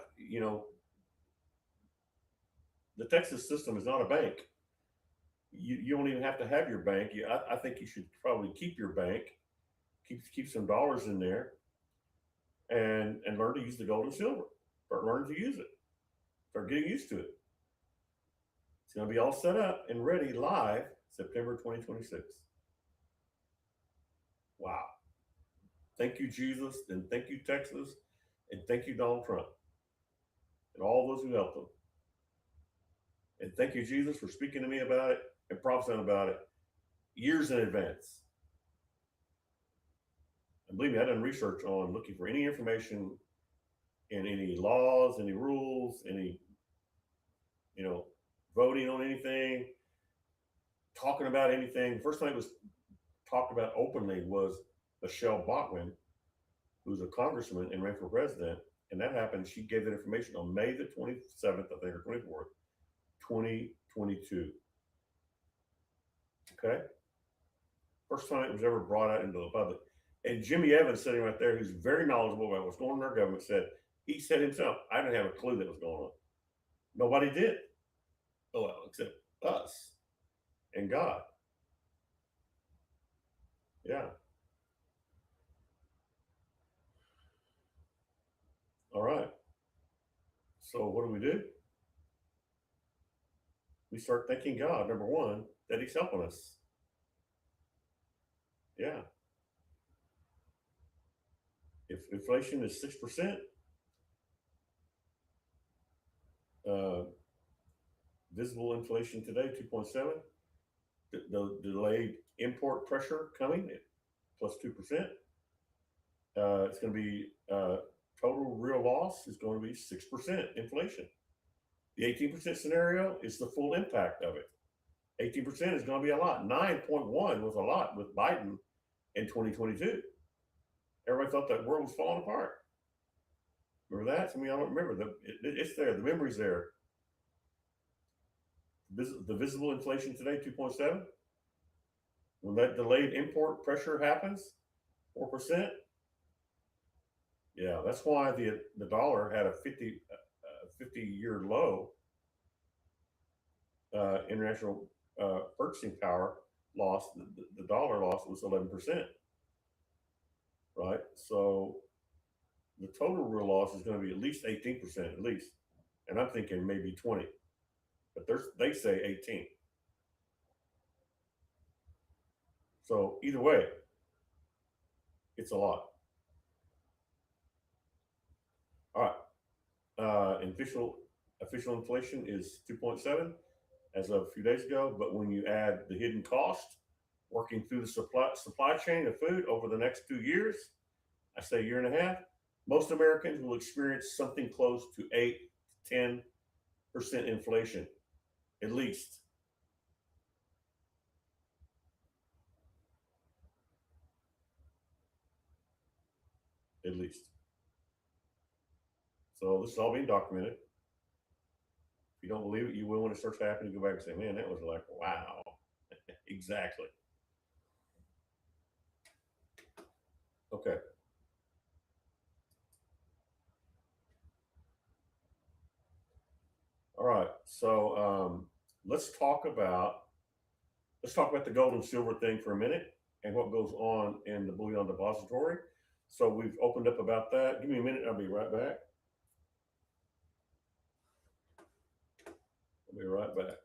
the Texas system is not a bank. You don't even have to have your bank. I think you should probably keep your bank, keep some dollars in there, and learn to use the gold and silver. Start learning to use it. Start getting used to it. It's going to be all set up and ready live September 2026. Wow. Thank you, Jesus, and thank you, Texas, and thank you, Donald Trump, and all those who helped them. And thank you, Jesus, for speaking to me about it and prophesying about it years in advance. And believe me, I done research on looking for any information in any laws, any rules, any, you know, voting on anything, talking about anything. The first time it was talked about openly was Michelle Bachmann, who's a congressman and ran for president. And that happened. She gave that information on May the 27th, I think, or 24th, 2022. Okay. First time it was ever brought out into the public. And Jimmy Evans, sitting right there, who's very knowledgeable about what's going on in our government, he said himself, I didn't have a clue that was going on. Nobody did. Oh, well, except us and God. Yeah. All right. So what do? We start thanking God, number one, that He's helping us. Yeah. If inflation is 6%, uh, visible inflation today 2.7, the delayed import pressure coming at plus 2%. It's going to be total real loss is going to be 6% inflation. The 18% scenario is the full impact of it. 18% is going to be a lot. 9.1 was a lot with Biden in 2022. Everybody thought that world was falling apart. Remember that? Some of y'all don't remember. It's there. The memory's there. The visible inflation today, 2.7. When that delayed import pressure happens, 4%. Yeah, that's why the dollar had a 50-year low. International purchasing power loss. The dollar loss was 11%. Right. So the total real loss is going to be at least 18%, at least. And I'm thinking maybe 20, but they say 18. So either way, it's a lot. All right. Official inflation is 2.7 as of a few days ago. But when you add the hidden cost working through the supply chain of food over the next 2 years, I say year and a half, most Americans will experience something close to 8 to 10% inflation, at least. At least. So this is all being documented. If you don't believe it, you will when it starts happening. Go back and say, man, that was like, wow. Exactly. Okay. All right. So let's talk about the gold and silver thing for a minute and what goes on in the bullion depository. So we've opened up about that. Give me a minute. I'll be right back. I'll be right back.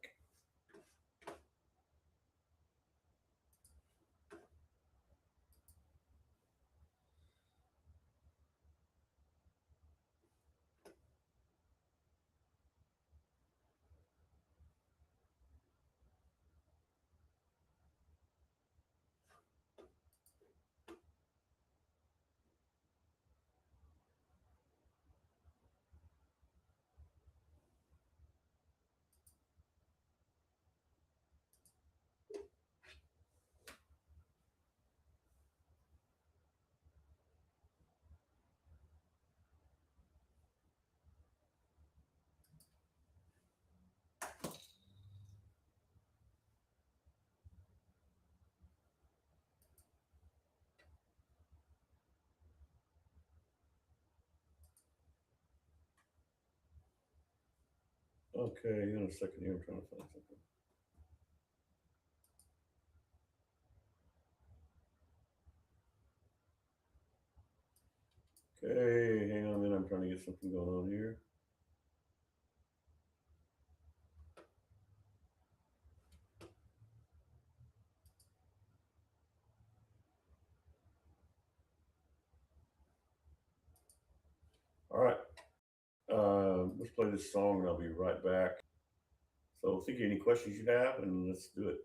Okay, in a second here. I'm trying to find something. Okay, hang on a minute. I'm trying to get something going on here. let's play this song and I'll be right back. So think of any questions you have and let's do it.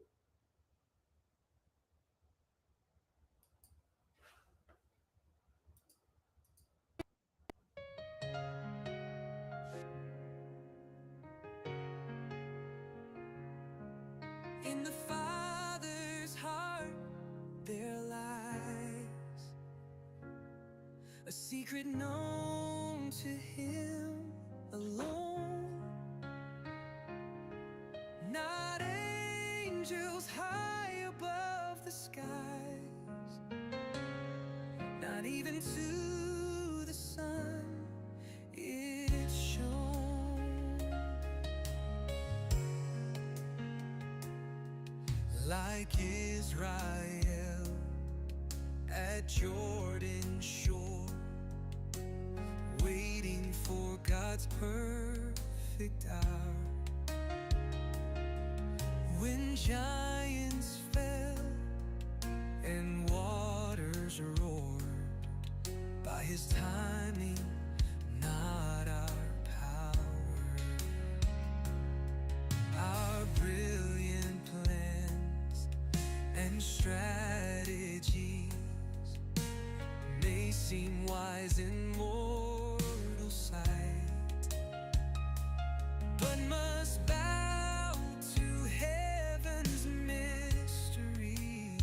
In the Father's heart there lies a secret known to Him alone. Not angels high above the skies, not even to the sun it's shown. Like Israel at Jordan's shore, waiting for God's perfect hour. When giants fell and waters roared, by His timing, not our power. Our brilliant plans and strategies may seem wise in mortal sight, but must bow to heaven's mysteries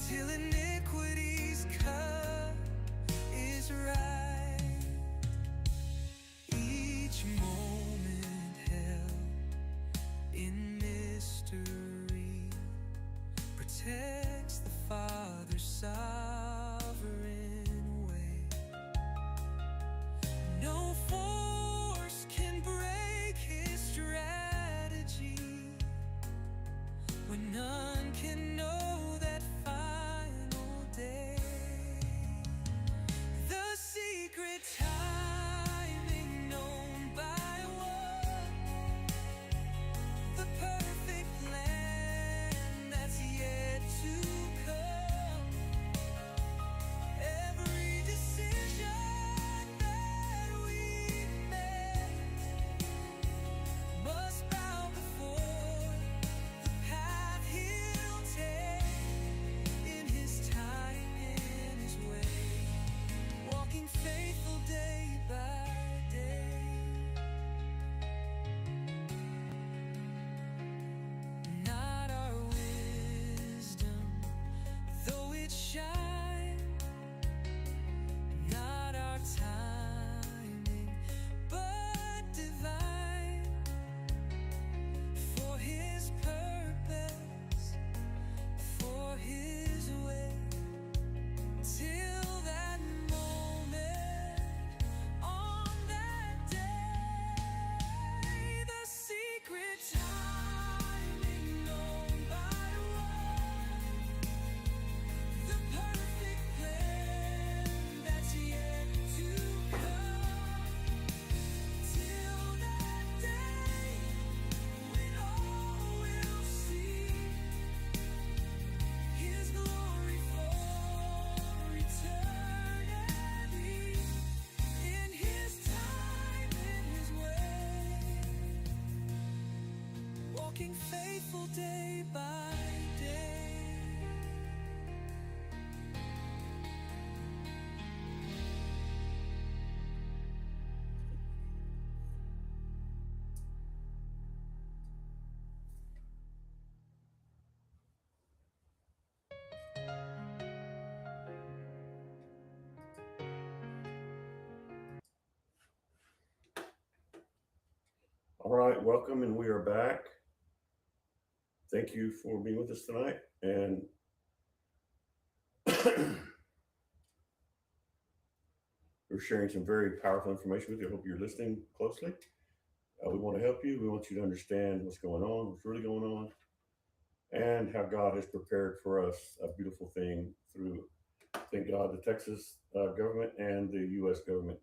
till iniquity's cut is right. Each moment held in mystery protects the Father's sovereign way. No force can break His strategy, when none can know that final day. The secret timing known by one, the perfect plan that's yet to come. Every decision that we make must bow before the path He'll take, in His time, in His way, walking faithful day by day. Not our wisdom, though it shine, not our timing, but divine, for His purpose, for His way, till that moment, on that day. The secret timing known by one, the perfect plan that's yet to come, till that day when all will see His glory for eternity, in His time, in His way, walking faithful day by day. All right, welcome, and we are back. Thank you for being with us tonight. And we're sharing some very powerful information with you. I hope you're listening closely. We want to help you. We want you to understand what's going on, what's really going on, and how God has prepared for us a beautiful thing through, thank God, the Texas government and the U.S. government,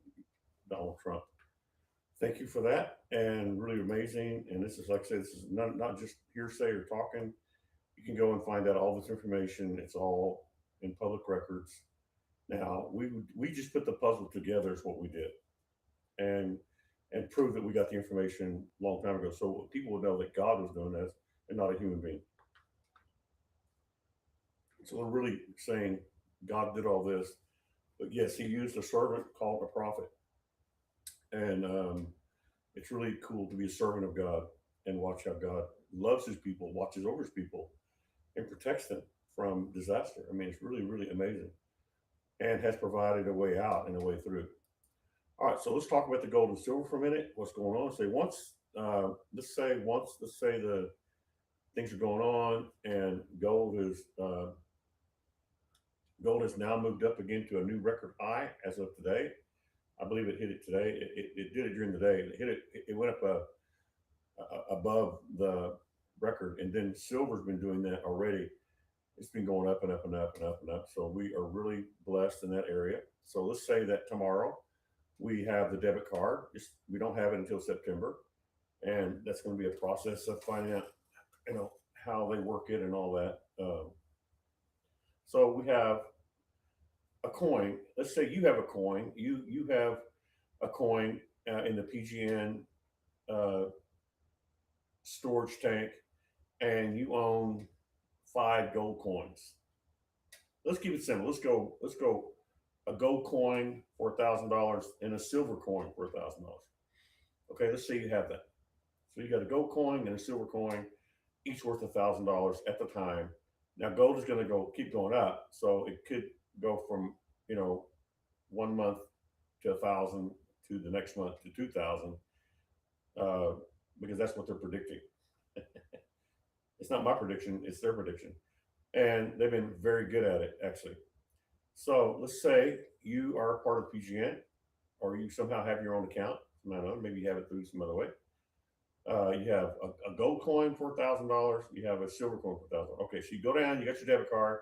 Donald Trump. Thank you for that, and really amazing. And this is, like I said, this is not just hearsay or talking. You can go and find out all this information. It's all in public records. Now we just put the puzzle together is what we did, and and prove that we got the information a long time ago. So people would know that God was doing this and not a human being. So we're really saying God did all this, but yes, He used a servant called a prophet, and it's really cool to be a servant of God and watch how God loves His people, watches over His people, and protects them from disaster. I mean, it's really, really amazing, and has provided a way out and a way through. All right, so let's talk about the gold and silver for a minute. What's going on? Say once, let's say the things are going on, and gold has now moved up again to a new record high as of today. I believe it hit it today. It did it during the day. It hit it. It went up above the record, and then silver's been doing that already. It's been going up and up and up and up and up. So we are really blessed in that area. So let's say that tomorrow we have the debit card. We don't have it until September, and that's going to be a process of finding out, how they work it and all that. So we have a coin. Let's say you have a coin. You have a coin in the PGN uh, storage tank, and you own 5 gold coins. Let's keep it simple. Let's go a gold coin for $1,000 and a silver coin for $1,000. Okay, let's say you have that. So you got a gold coin and a silver coin, each worth $1,000 at the time. Now gold is going to keep going up, so it could go from, 1 month to 1,000 to the next month to 2,000, uh, because that's what they're predicting. It's not my prediction; it's their prediction, and they've been very good at it actually. So let's say you are a part of PGN, or you somehow have your own account. I don't know, maybe you have it through some other way. You have a gold coin for $1,000. You have a silver coin for $1,000. Okay, so you go down. You got your debit card.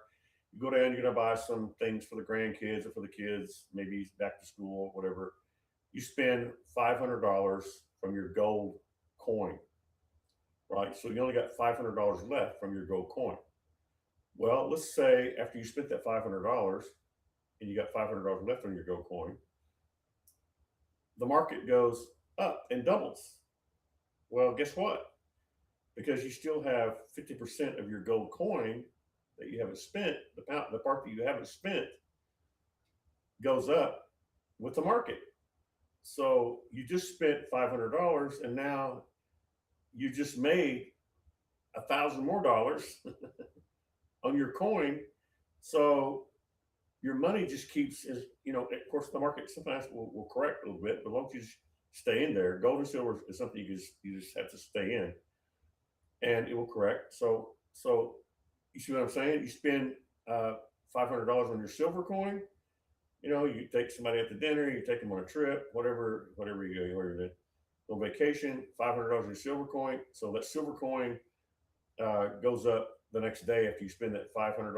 You go down. You're gonna buy some things for the grandkids or for the kids. Maybe back to school, whatever. You spend $500 from your gold coin, right? So you only got $500 left from your gold coin. Well, let's say after you spent that $500 and you got $500 left on your gold coin, the market goes up and doubles. Well, guess what? Because you still have 50% of your gold coin that you haven't spent, the part that you haven't spent goes up with the market. So you just spent $500, and now you just made $1,000 more on your coin. So your money just keeps, of course, the market sometimes will correct a little bit, but as long as you just stay in there, gold and silver is something you just have to stay in, and it will correct. So you see what I'm saying? You spend $500 on your silver coin. You take somebody out to dinner, you take them on a trip, whatever you go, where you're on vacation. $500 in silver coin. So that silver coin goes up the next day after you spend that $500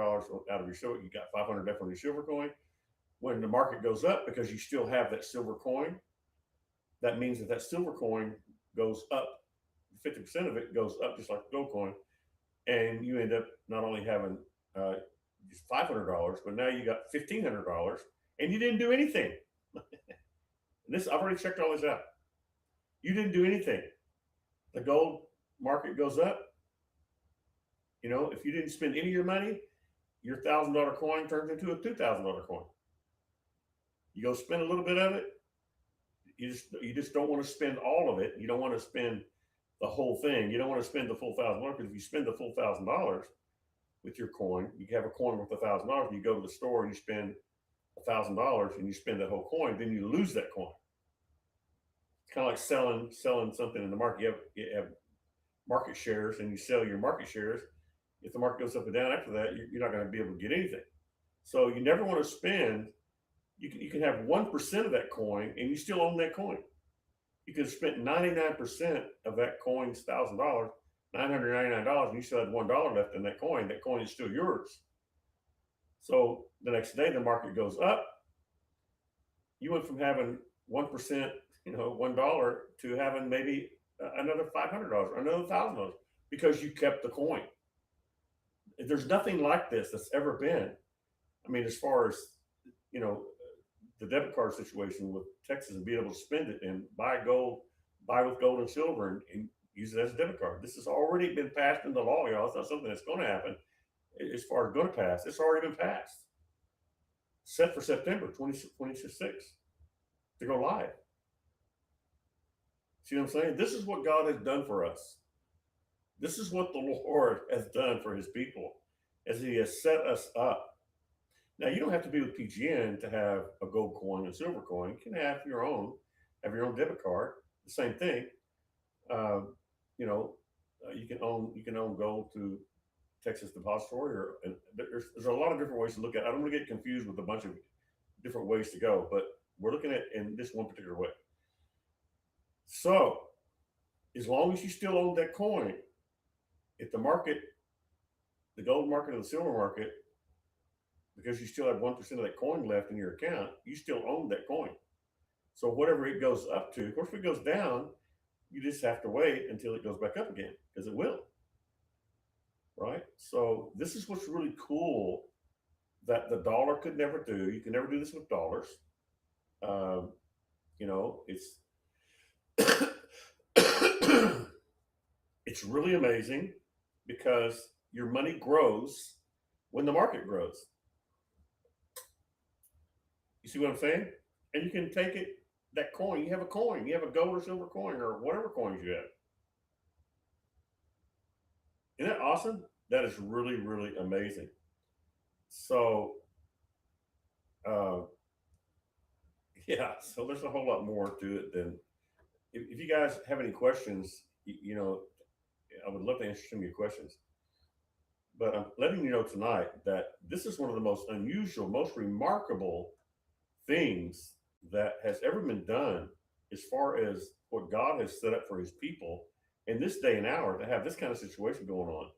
out of your silver. You got 500 left on your silver coin. When the market goes up, because you still have that silver coin, that means that silver coin goes up. 50% of it goes up, just like the gold coin, and you end up not only having just $500, but now you got $1,500, and you didn't do anything. And this, I've already checked all this out. You didn't do anything. The gold market goes up. If you didn't spend any of your money, your $1,000 coin turns into a $2,000 coin. You go spend a little bit of it. You just don't want to spend all of it. You don't want to spend the whole thing. You don't want to spend the full $1,000, because if you spend the full $1,000 with your coin, you have a coin worth $1,000. And you go to the store and you spend $1,000 and you spend that whole coin, then you lose that coin. It's kind of like selling something in the market. You have market shares, and you sell your market shares. If the market goes up and down after that, you're not going to be able to get anything. So you never want to spend. You can have 1% of that coin, and you still own that coin. You could have spent 99% of that coin's $1,000, $999, and you still had $1 left in that coin. That coin is still yours. So the next day, the market goes up. You went from having 1%, $1, to having maybe another $500 or another $1,000, because you kept the coin. There's nothing like this that's ever been. I mean, as far as you know, the debit card situation with Texas and be able to spend it and buy gold, buy with gold and silver, and use it as a debit card. This has already been passed into law, y'all. It's not something that's going to happen. As far as going to pass, it's already been passed, set for September 2026 to go live. See what I'm saying? This is what God has done for us. This is what the Lord has done for his people as he has set us up. Now, you don't have to be with PGN to have a gold coin and silver coin. You can have your own debit card. The same thing. Um, you know, you can own gold through Texas Depository, or and there's a lot of different ways to look at it. I don't want to get confused with a bunch of different ways to go, but we're looking at in this one particular way. So, as long as you still own that coin, if the market, the gold market or the silver market, because you still have 1% of that coin left in your account, you still own that coin. So whatever it goes up to, of course, if it goes down, you just have to wait until it goes back up again because it will, right? So this is what's really cool that the dollar could never do. You can never do this with dollars. Um, it's it's really amazing because your money grows when the market grows. You see what I'm saying? And you can take it, that coin, you have a coin, you have a gold or silver coin or whatever coins you have. Isn't that awesome? That is really, really amazing. So, uh, yeah, so there's a whole lot more to it than if you guys have any questions, I would love to answer some of your questions. But I'm letting you know tonight that this is one of the most unusual, most remarkable things that has ever been done as far as what God has set up for his people in this day and hour to have this kind of situation going on.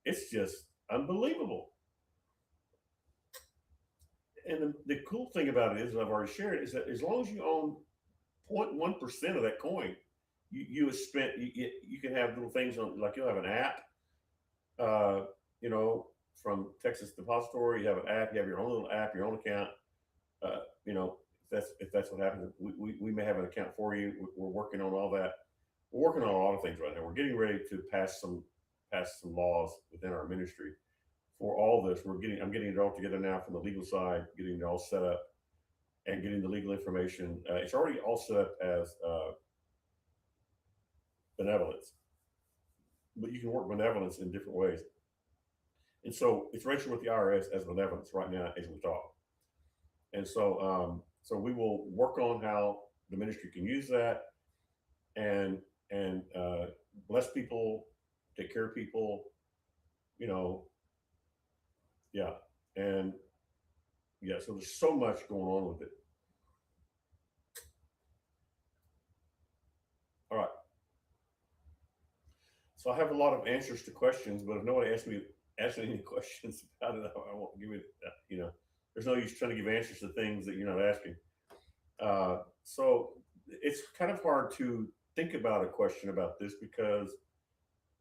It's just unbelievable. And the cool thing about it is, and I've already shared, is that as long as you own 0.1% of that coin, you have spent, you can have little things on, like you'll have an app, uh, you know, from Texas Depository, you have an app, you have your own little app, your own account. uh, if that's what happens, we may have an account for you. We're working on all that. We're working on a lot of things right now. We're getting ready to pass some laws within our ministry for all this. I'm getting it all together now from the legal side, getting it all set up and getting the legal information. It's already all set up as benevolence, but you can work benevolence in different ways. And so it's registered with the IRS as benevolence right now as we talk. And so we will work on how the ministry can use that and bless people, take care of people, you know, yeah, and yeah. So there's so much going on with it. All right. So I have a lot of answers to questions, but if nobody asks any questions about it, I won't give it. There's no use trying to give answers to things that you're not asking. So it's kind of hard to think about a question about this because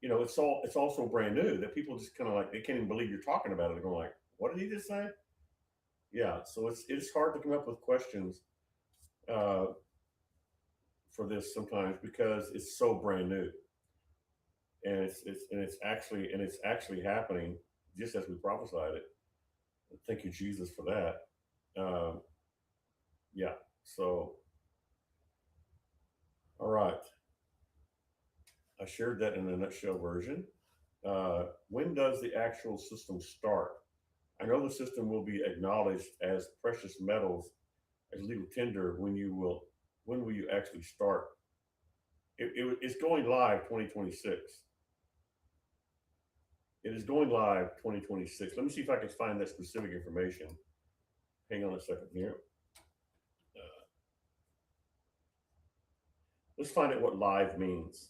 it's also brand new that people just kind of like they can't even believe you're talking about it. They're going like, "What did he just say?" Yeah, so it's hard to come up with questions uh, for this sometimes because it's so brand new, and it's actually happening just as we prophesied it. Thank you, Jesus, for that. Yeah. So, all right, I shared that in a nutshell version. When does the actual system start? I know the system will be acknowledged as precious metals as legal tender when will you actually start? It's going live 2026. It is going live 2026. Let me see if I can find that specific information. Hang on a second here. Uh, let's find out what live means.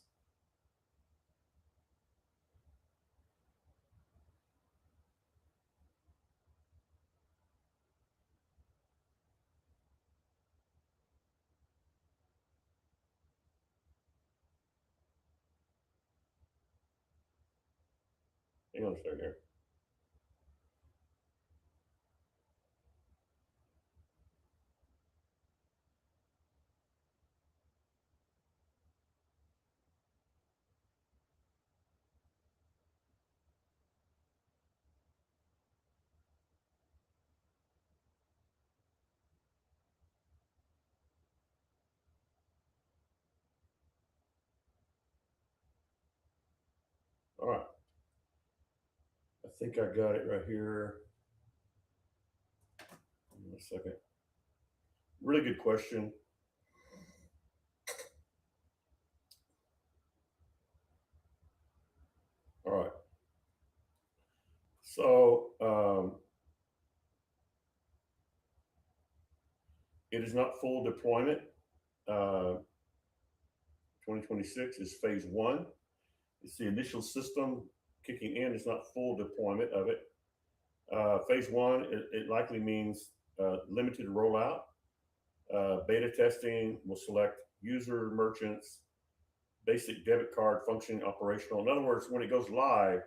Hang on a second here. All right. I think I got it right here. Give me a second. Really good question. All right. So it is not full deployment. Uh, 2026 is phase one. It's the initial system kicking in. It's not full deployment of it. Phase one, it likely means limited rollout. Beta testing will select user merchants, basic debit card functioning operational. In other words, when it goes live,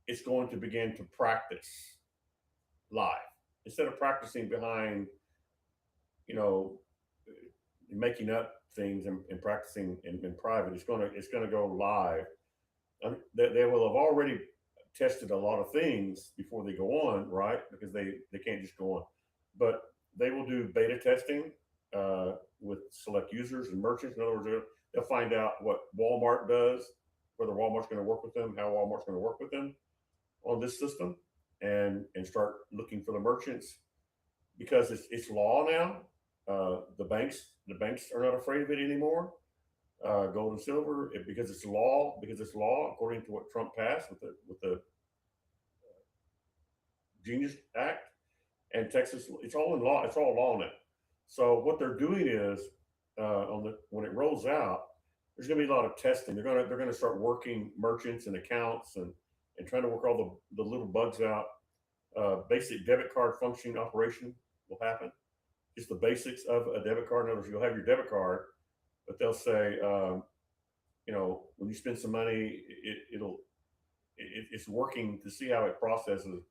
it's going to begin to practice live instead of practicing behind, you know, making up things and practicing in private. It's gonna go live. They will have already tested a lot of things before they go on, right? Because they can't just go on, but they will do beta testing with select users and merchants. In other words, they'll find out what Walmart does, whether Walmart's going to work with them, how Walmart's going to work with them on this system, and start looking for the merchants because it's law now. The banks are not afraid of it anymore. Gold and silver because it's law according to what Trump passed with the Genius Act and Texas. It's all in law. It's all law now. So what they're doing is on the when it rolls out, there's going to be a lot of testing. They're going to start working merchants and accounts and trying to work all the little bugs out. Basic debit card functioning operation will happen. Just the basics of a debit card. In other words, you'll have your debit card, but they'll say, when you spend some money, it's working to see how it processes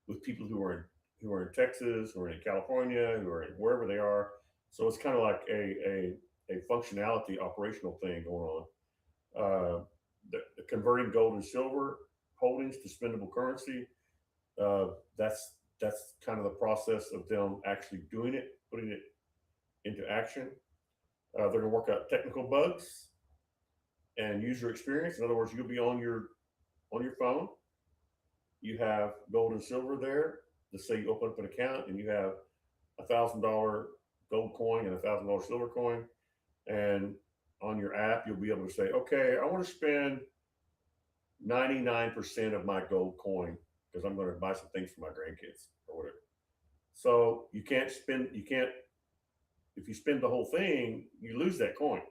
with people who are in Texas, who are in California, who are in wherever they are. So it's kind of like a functionality operational thing going on. The converting gold and silver holdings to spendable currency. Uh, that's kind of the process of them actually doing it, putting it into action. They're going to work out technical bugs and user experience. In other words, you'll be on your phone. You have gold and silver there. Let's say you open up an account and you have $1,000 gold coin and $1,000 silver coin, and on your app you'll be able to say, okay, I want to spend 99% of my gold coin because I'm going to buy some things for my grandkids or whatever. So you can't, if you spend the whole thing, you lose that coin,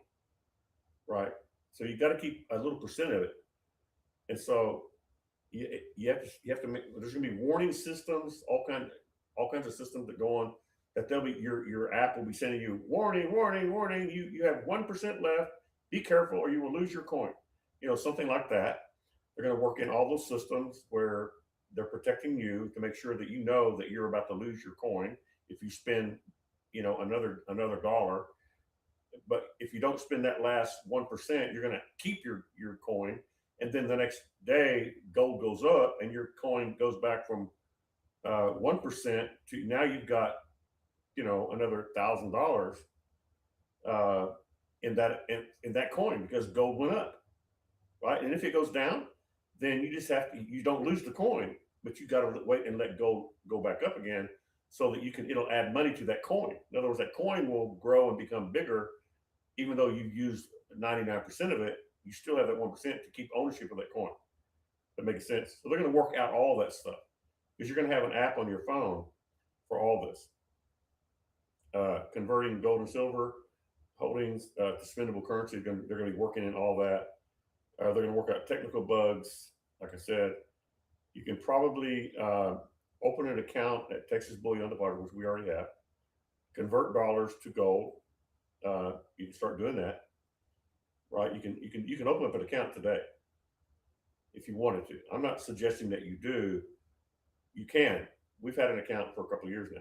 right? So you got to keep a little percent of it. And so you have to make, there's going to be warning systems, all kinds of systems that go on that they'll be your app will be sending you warning, warning, warning. You have 1% left. Be careful, or you will lose your coin. Something like that. They're going to work in all those systems where they're protecting you to make sure that you know that you're about to lose your coin if you spend, another dollar. But if you don't spend that last 1%, you're going to keep your coin, and then the next day gold goes up and your coin goes back from 1% to now you've got another $1,000 uh, in that coin because gold went up, right? And if it goes down, then you don't lose the coin, but you got to wait and let gold go back up again so that it'll add money to that coin. In other words, that coin will grow and become bigger, even though you've used 99% of it. You still have that 1% to keep ownership of that coin. That makes sense. So they're going to work out all that stuff because you're going to have an app on your phone for all this. Converting gold and silver holdings to spendable currency. They're going to be working in all that. They're going to work out technical bugs. Like I said, you can probably open an account at Texas Bullion Deposit, which we already have. Convert dollars to gold. You can start doing that, right? You can open up an account today if you wanted to. I'm not suggesting that you do. You can. We've had an account for a couple of years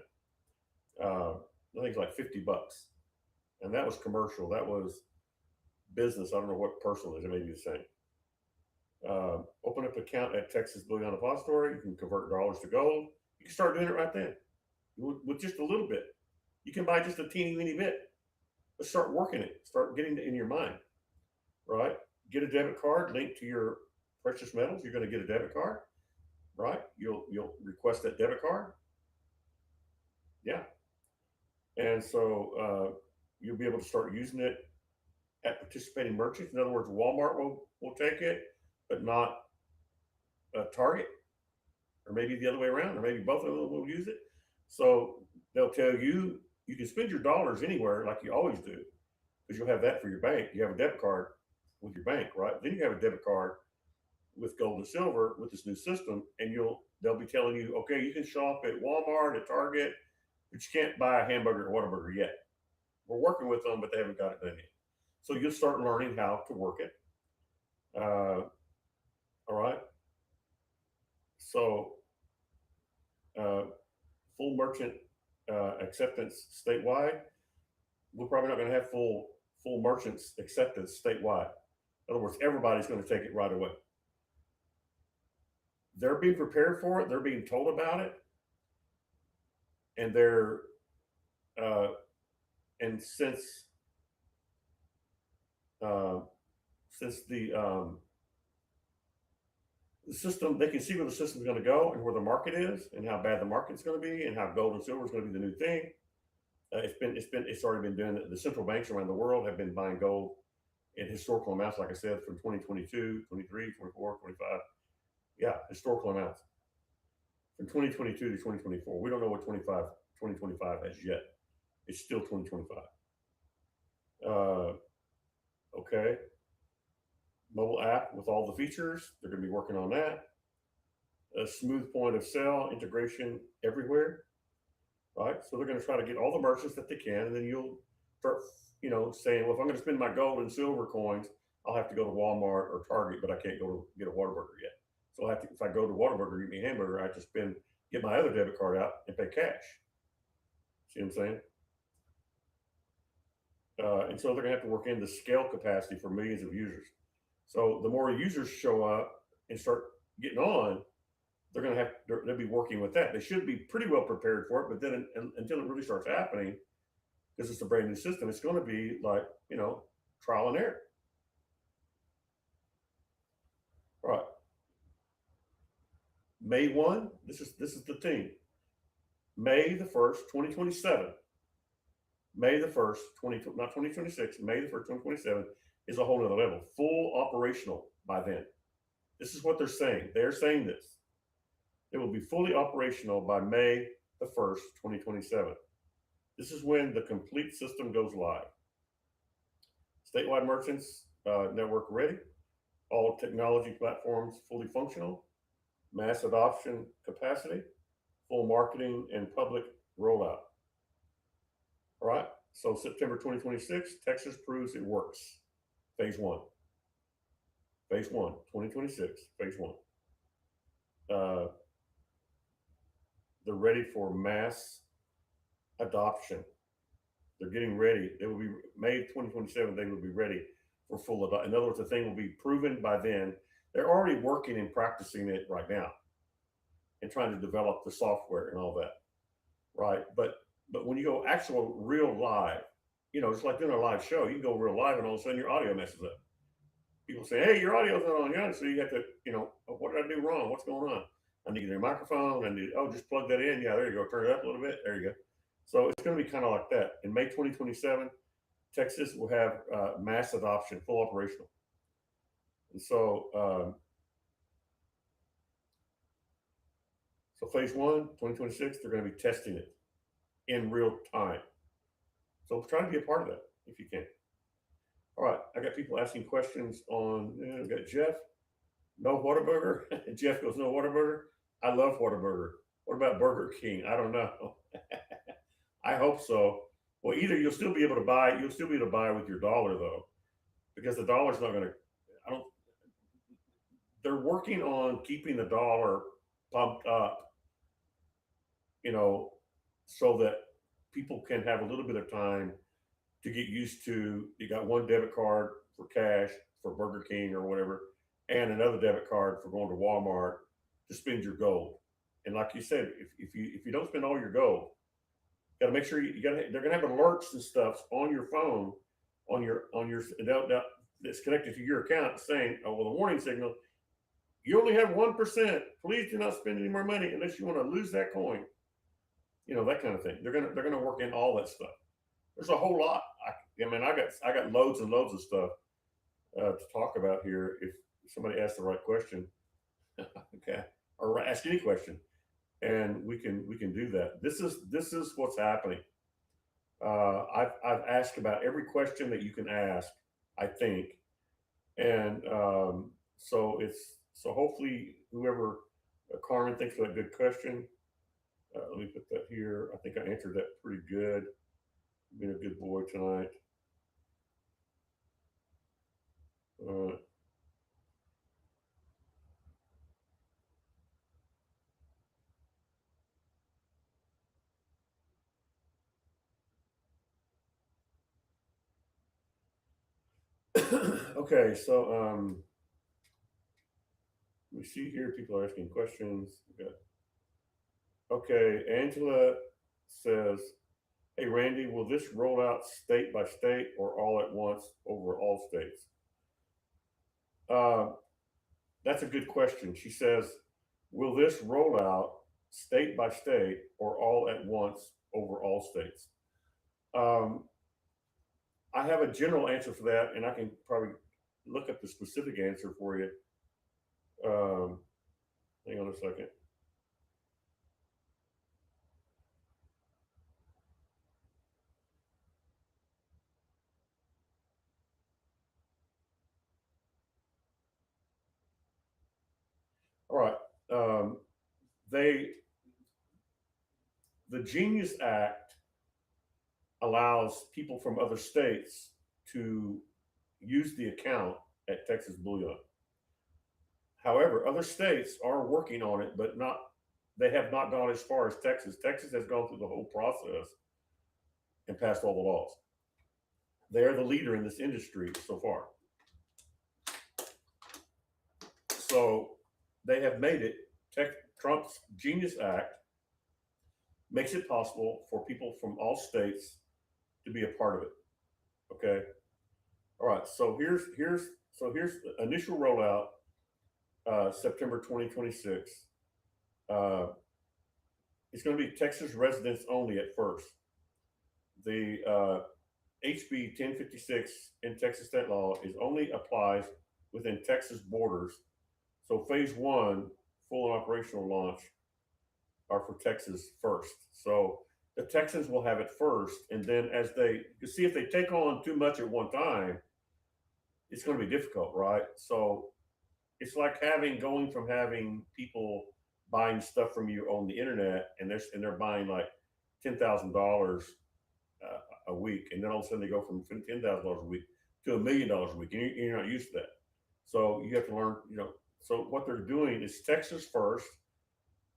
now. I think it's like $50, and that was commercial. That was business. I don't know what personal is. It may be the same. Open up an account at Texas Bullion Depository. You can convert dollars to gold. You can start doing it right then with just a little bit. You can buy just a teeny weeny bit. Let's start working it. Start getting it in your mind, right? Get a debit card linked to your precious metals, you're going to get a debit card, right? You'll request that debit card, yeah, and so you'll be able to start using it at participating merchants. In other words, Walmart will take it, but not Target, or maybe the other way around, or maybe both of them will use it. So they'll tell you you can spend your dollars anywhere like you always do because you'll have that for your bank. You have a debit card with your bank, right? Then you have a debit card with gold and silver with this new system, and they'll be telling you, okay, you can shop at Walmart, at Target, but you can't buy a hamburger or Whataburger yet. We're working with them, but they haven't got it done yet. So you'll start learning how to work it. All right. So uh, full merchant acceptance statewide. We're probably not going to have full merchants acceptance statewide. In other words, everybody's going to take it right away. They're being prepared for it. They're being told about it, and they're uh, and uh, since the system, they can see where the system's going to go and where the market is, and how bad the market's going to be, and how gold and silver is going to be the new thing. It's already been doing it. The central banks around the world have been buying gold in historical amounts, like I said, from 2022, 23, 24, 25. Yeah, historical amounts from 2022 to 2024. We don't know what 2025 has yet. It's still 2025. Okay. Mobile app with all the features. They're going to be working on that. A smooth point of sale integration everywhere. Right. So they're going to try to get all the merchants that they can, and then you'll start, saying, well, if I'm going to spend my gold and silver coins, I'll have to go to Walmart or Target, but I can't go to get a Whataburger yet. So if I go to Whataburger, eat me a hamburger, I have to get my other debit card out and pay cash. See what I'm saying? And so they're going to have to work in the scale capacity for millions of users. So the more users show up and start getting on, they'll be working with that. They should be pretty well prepared for it, but then until it really starts happening, because it's a brand new system, it's going to be like, trial and error. All right. May 1, this is the team. May the 1st, 2027. May the 1st, not 2026, May the 1st, 2027 is a whole other level. Full operational by then. This is what they're saying. They're saying this. It will be fully operational by May the 1st, 2027. This is when the complete system goes live. Statewide merchants network ready. All technology platforms fully functional. Mass adoption capacity. Full marketing and public rollout. All right. So September 2026, Texas proves it works. Phase 1. Phase 1, 2026, phase 1. They're ready for mass adoption. They're getting ready. They will be May 2027. They will be ready for full adoption. In other words, the thing will be proven by then. They're already working and practicing it right now, and trying to develop the software and all that, right? But when you go actual real live, it's like doing a live show. You can go real live, and all of a sudden your audio messes up. People say, "Hey, your audio's not on." Yeah, so you have to, what did I do wrong? What's going on? I need a microphone. Just plug that in. Yeah, there you go. Turn it up a little bit. There you go. So it's going to be kind of like that. In May 2027, Texas will have mass adoption, full operational. And so phase 1, 2026, they're going to be testing it in real time. So try to be a part of that if you can. All right, I got people asking questions on. We got Jeff. No Whataburger. Jeff goes, no Whataburger. I love Whataburger. What about Burger King? I don't know. I hope so. Well, either you'll still be able to buy. You'll still be able to buy with your dollar though, because the dollar's not going to. I don't. They're working on keeping the dollar pumped up, so that people can have a little bit of time to get used to. You got one debit card for cash for Burger King or whatever, and another debit card for going to Walmart to spend your gold. And like you said, if you don't spend all your gold, got to make sure they're gonna have alerts and stuff on your phone, on your that's connected to your account saying, oh well, the warning signal, You only have 1%. Please do not spend any more money unless you want to lose that coin. That kind of thing. They're gonna work in all that stuff. There's a whole lot. I mean, I got loads and loads of stuff to talk about here. If somebody asks the right question, okay, or ask any question, and we can do that. This is what's happening. I've asked about every question that you can ask, I think, and so hopefully whoever Carmen thinks of a good question. Let me put that here. I think I answered that pretty good. Being a good boy tonight. Uh, okay, so we see here people are asking questions. Okay, Angela says, "Hey Randy, will this roll out state by state or all at once over all states?" Uh, that's a good question. She says, "Will this roll out state by state or all at once over all states?" Um, I have a general answer for that, and I can probably look up the specific answer for you. Um, hang on a second. All right. Um, they the Genius Act allows people from other states to use the account at Texas Bullion. However, other states are working on it, but not they have not gone as far as Texas. Texas has gone through the whole process and passed all the laws. They are the leader in this industry so far. So they have made it. Trump's Genius Act makes it possible for people from all states to be a part of it. Okay. All right. So here's the initial rollout. September 2026. Uh, it's going to be Texas residents only at first. The HB 1056 in Texas state law is only applies within Texas borders. So phase one, full and operational launch, are for Texas first. So the Texans will have it first, and then as they you see if they take on too much at one time, it's going to be difficult, right? So it's like going from having people buying stuff from you on the internet, and they're buying like $10,000 a week, and then all of a sudden they go from $10,000 a week to $1 million a week, and you're not used to that. So you have to learn, So what they're doing is Texas first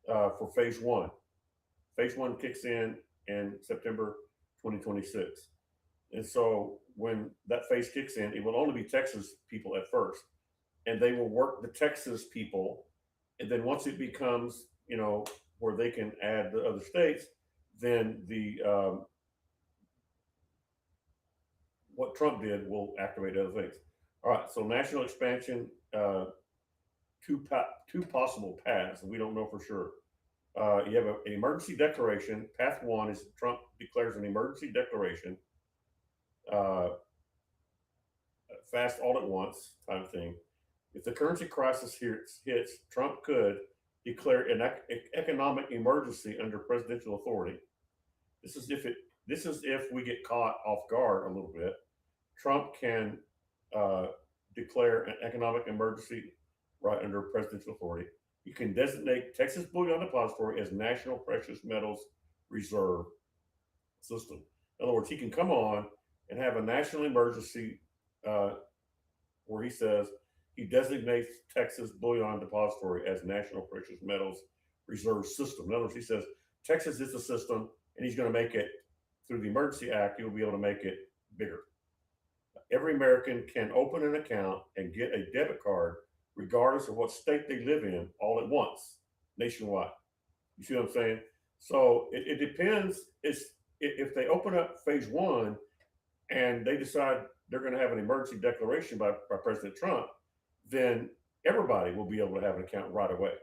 for phase one. Phase one kicks in September 2026, and so when that phase kicks in, it will only be Texas people at first, and they will work the Texas people, and then once it becomes where they can add the other states, then the what Trump did will activate other things. All right, so national expansion, two possible paths. We don't know for sure. You have an emergency declaration. Path one is Trump declares an emergency declaration, uh, fast all at once type of thing. If the currency crisis hits, Trump could declare an economic emergency under presidential authority. This is if it. This is if we get caught off guard a little bit. Trump can uh, declare an economic emergency right under presidential authority. You can designate Texas Bullion Depository as National Precious Metals Reserve System. In other words, he can come on and have a national emergency uh, where he says he designates Texas Bullion Depository as National Precious Metals Reserve System. In other words, he says Texas is the system, and he's going to make it through the Emergency Act. He'll be able to make it bigger. Every American can open an account and get a debit card, regardless of what state they live in, all at once, nationwide. You see what I'm saying? So it depends. If they open up phase one and they decide they're going to have an emergency declaration by President Trump, then everybody will be able to have an account right away.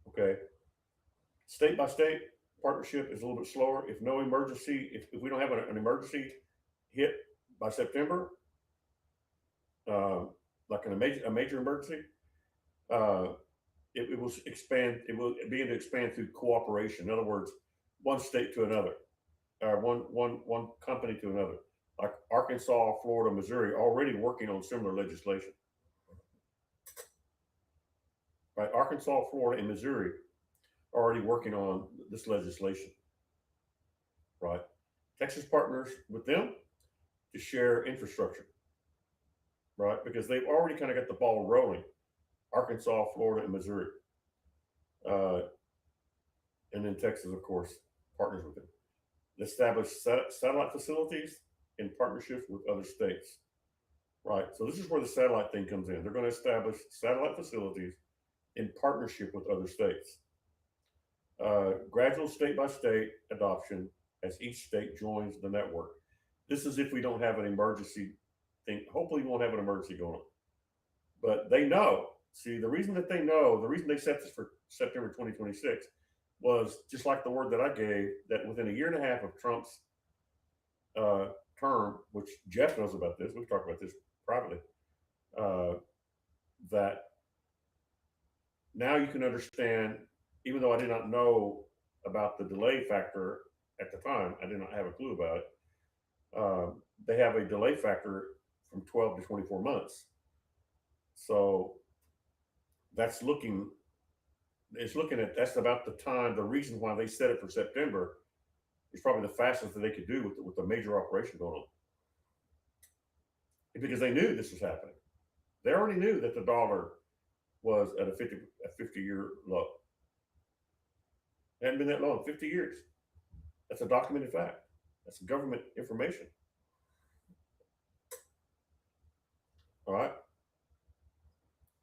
Okay. State by state partnership is a little bit slower. If no emergency, if we don't have an emergency hit by September, uh, like a major emergency, uh, it will expand. It will begin to expand through cooperation. In other words, one state to another, or one company to another. Like Arkansas, Florida, Missouri, already working on similar legislation. Right, Arkansas, Florida, and Missouri are already working on this legislation. Right, Texas partners with them to share infrastructure. Right, because they've already kind of got the ball rolling. Arkansas, Florida, and Missouri, uh, and then Texas, of course, partners with them. Establish satellite facilities in partnerships with other states. Right. So this is where the satellite thing comes in. They're going to establish satellite facilities in partnership with other states. Gradual state by state adoption as each state joins the network. This is if we don't have an emergency thing. Hopefully, we won't have an emergency going on. But they know. See, the reason that they know, the reason they set this for September 2026 was just like the word that I gave, that within a year and a half of Trump's uh, term, which Jeff knows about this, we've talked about this privately, uh, that now you can understand, even though I did not know about the delay factor at the time, I did not have a clue about it. They have a delay factor from 12 to 24 months. So that's looking, it's looking at, that's about the time, the reason why they set it for September is probably the fastest that they could do with the major operation going on. Because they knew this was happening. They already knew that the dollar was at a 50-year low. It hadn't been that low in 50 years. That's a documented fact. That's government information. All right.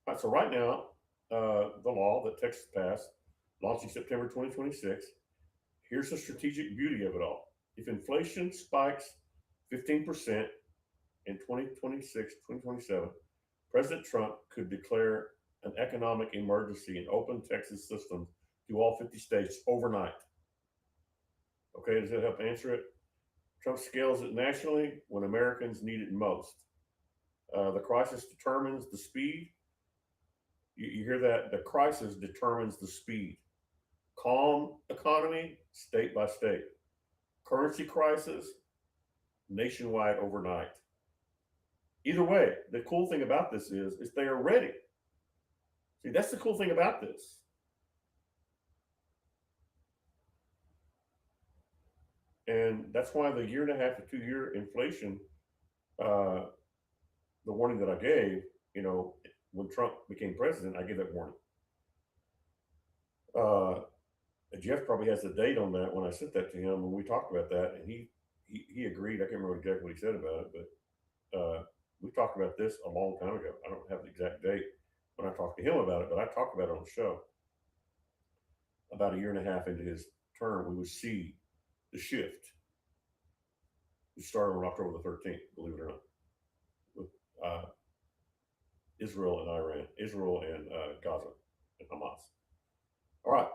All right. So right now, the law that Texas passed, launching September 2026. Here's the strategic beauty of it all. If inflation spikes 15% in 2026, 2027, President Trump could declare an economic emergency and open Texas systems to all 50 states overnight. Okay, does that help answer it? Trump scales it nationally when Americans need it most. The crisis determines the speed. You hear that? The crisis determines the speed. Calm economy, state by state. Currency crisis, nationwide overnight. Either way, the cool thing about this is they are ready. See, that's the cool thing about this. And that's why the year and a half to 2 year inflation, uh, the warning that I gave, when Trump became president, I gave that warning. Uh, Jeff probably has the date on that when I sent that to him when we talked about that, and he agreed. I can't remember exactly what he said about it, but we talked about this a long time ago. I don't have the exact date when I talked to him about it, but I talked about it on the show. About a year and a half into his term, we would see the shift. It started on October the 13th, believe it or not, with Israel and Iran, Israel and Gaza and Hamas. All right.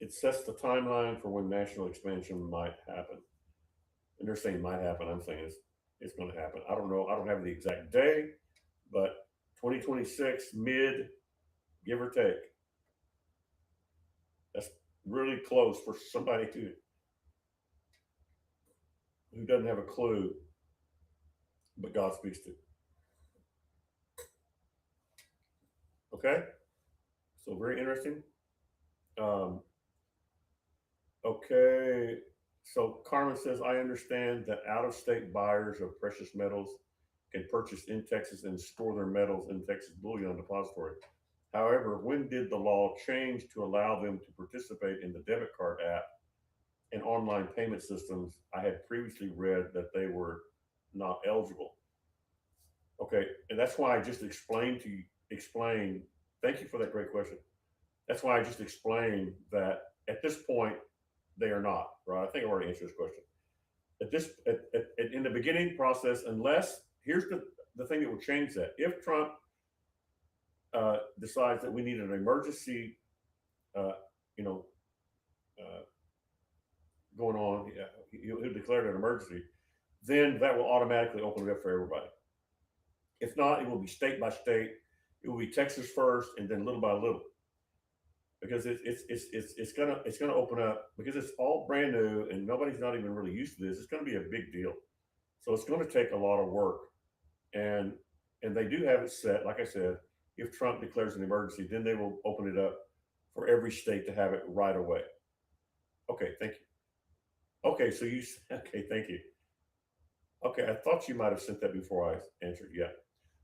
It sets the timeline for when national expansion might happen. And they're saying might happen. I'm saying it's going to happen. I don't know. I don't have the exact day, but 2026 mid, give or take. That's really close for somebody who doesn't have a clue, but God speaks to. Okay, so very interesting. Um, okay, so Carmen says, I understand that out of state buyers of precious metals can purchase in Texas and store their metals in Texas Bullion Depository. However, when did the law change to allow them to participate in the debit card app and online payment systems? I had previously read that they were not eligible. Okay, and that's why I just explained. Thank you for that great question. That's why I just explained that at this point they are not, right? I think I already answered this question. In the beginning process, unless here's the thing that will change that. If Trump decides that we need an emergency, uh, you know, uh, going on, he'll declare it an emergency. Then that will automatically open it up for everybody. If not, it will be state by state. It will be Texas first, and then little by little, because it's gonna open up because it's all brand new and nobody's not even really used to this. It's going to be a big deal. So it's going to take a lot of work, and they do have it set. Like I said, if Trump declares an emergency, then they will open it up for every state to have it right away. Okay, thank you. Okay, so you okay, thank you. Okay, I thought you might have sent that before I answered. Yeah.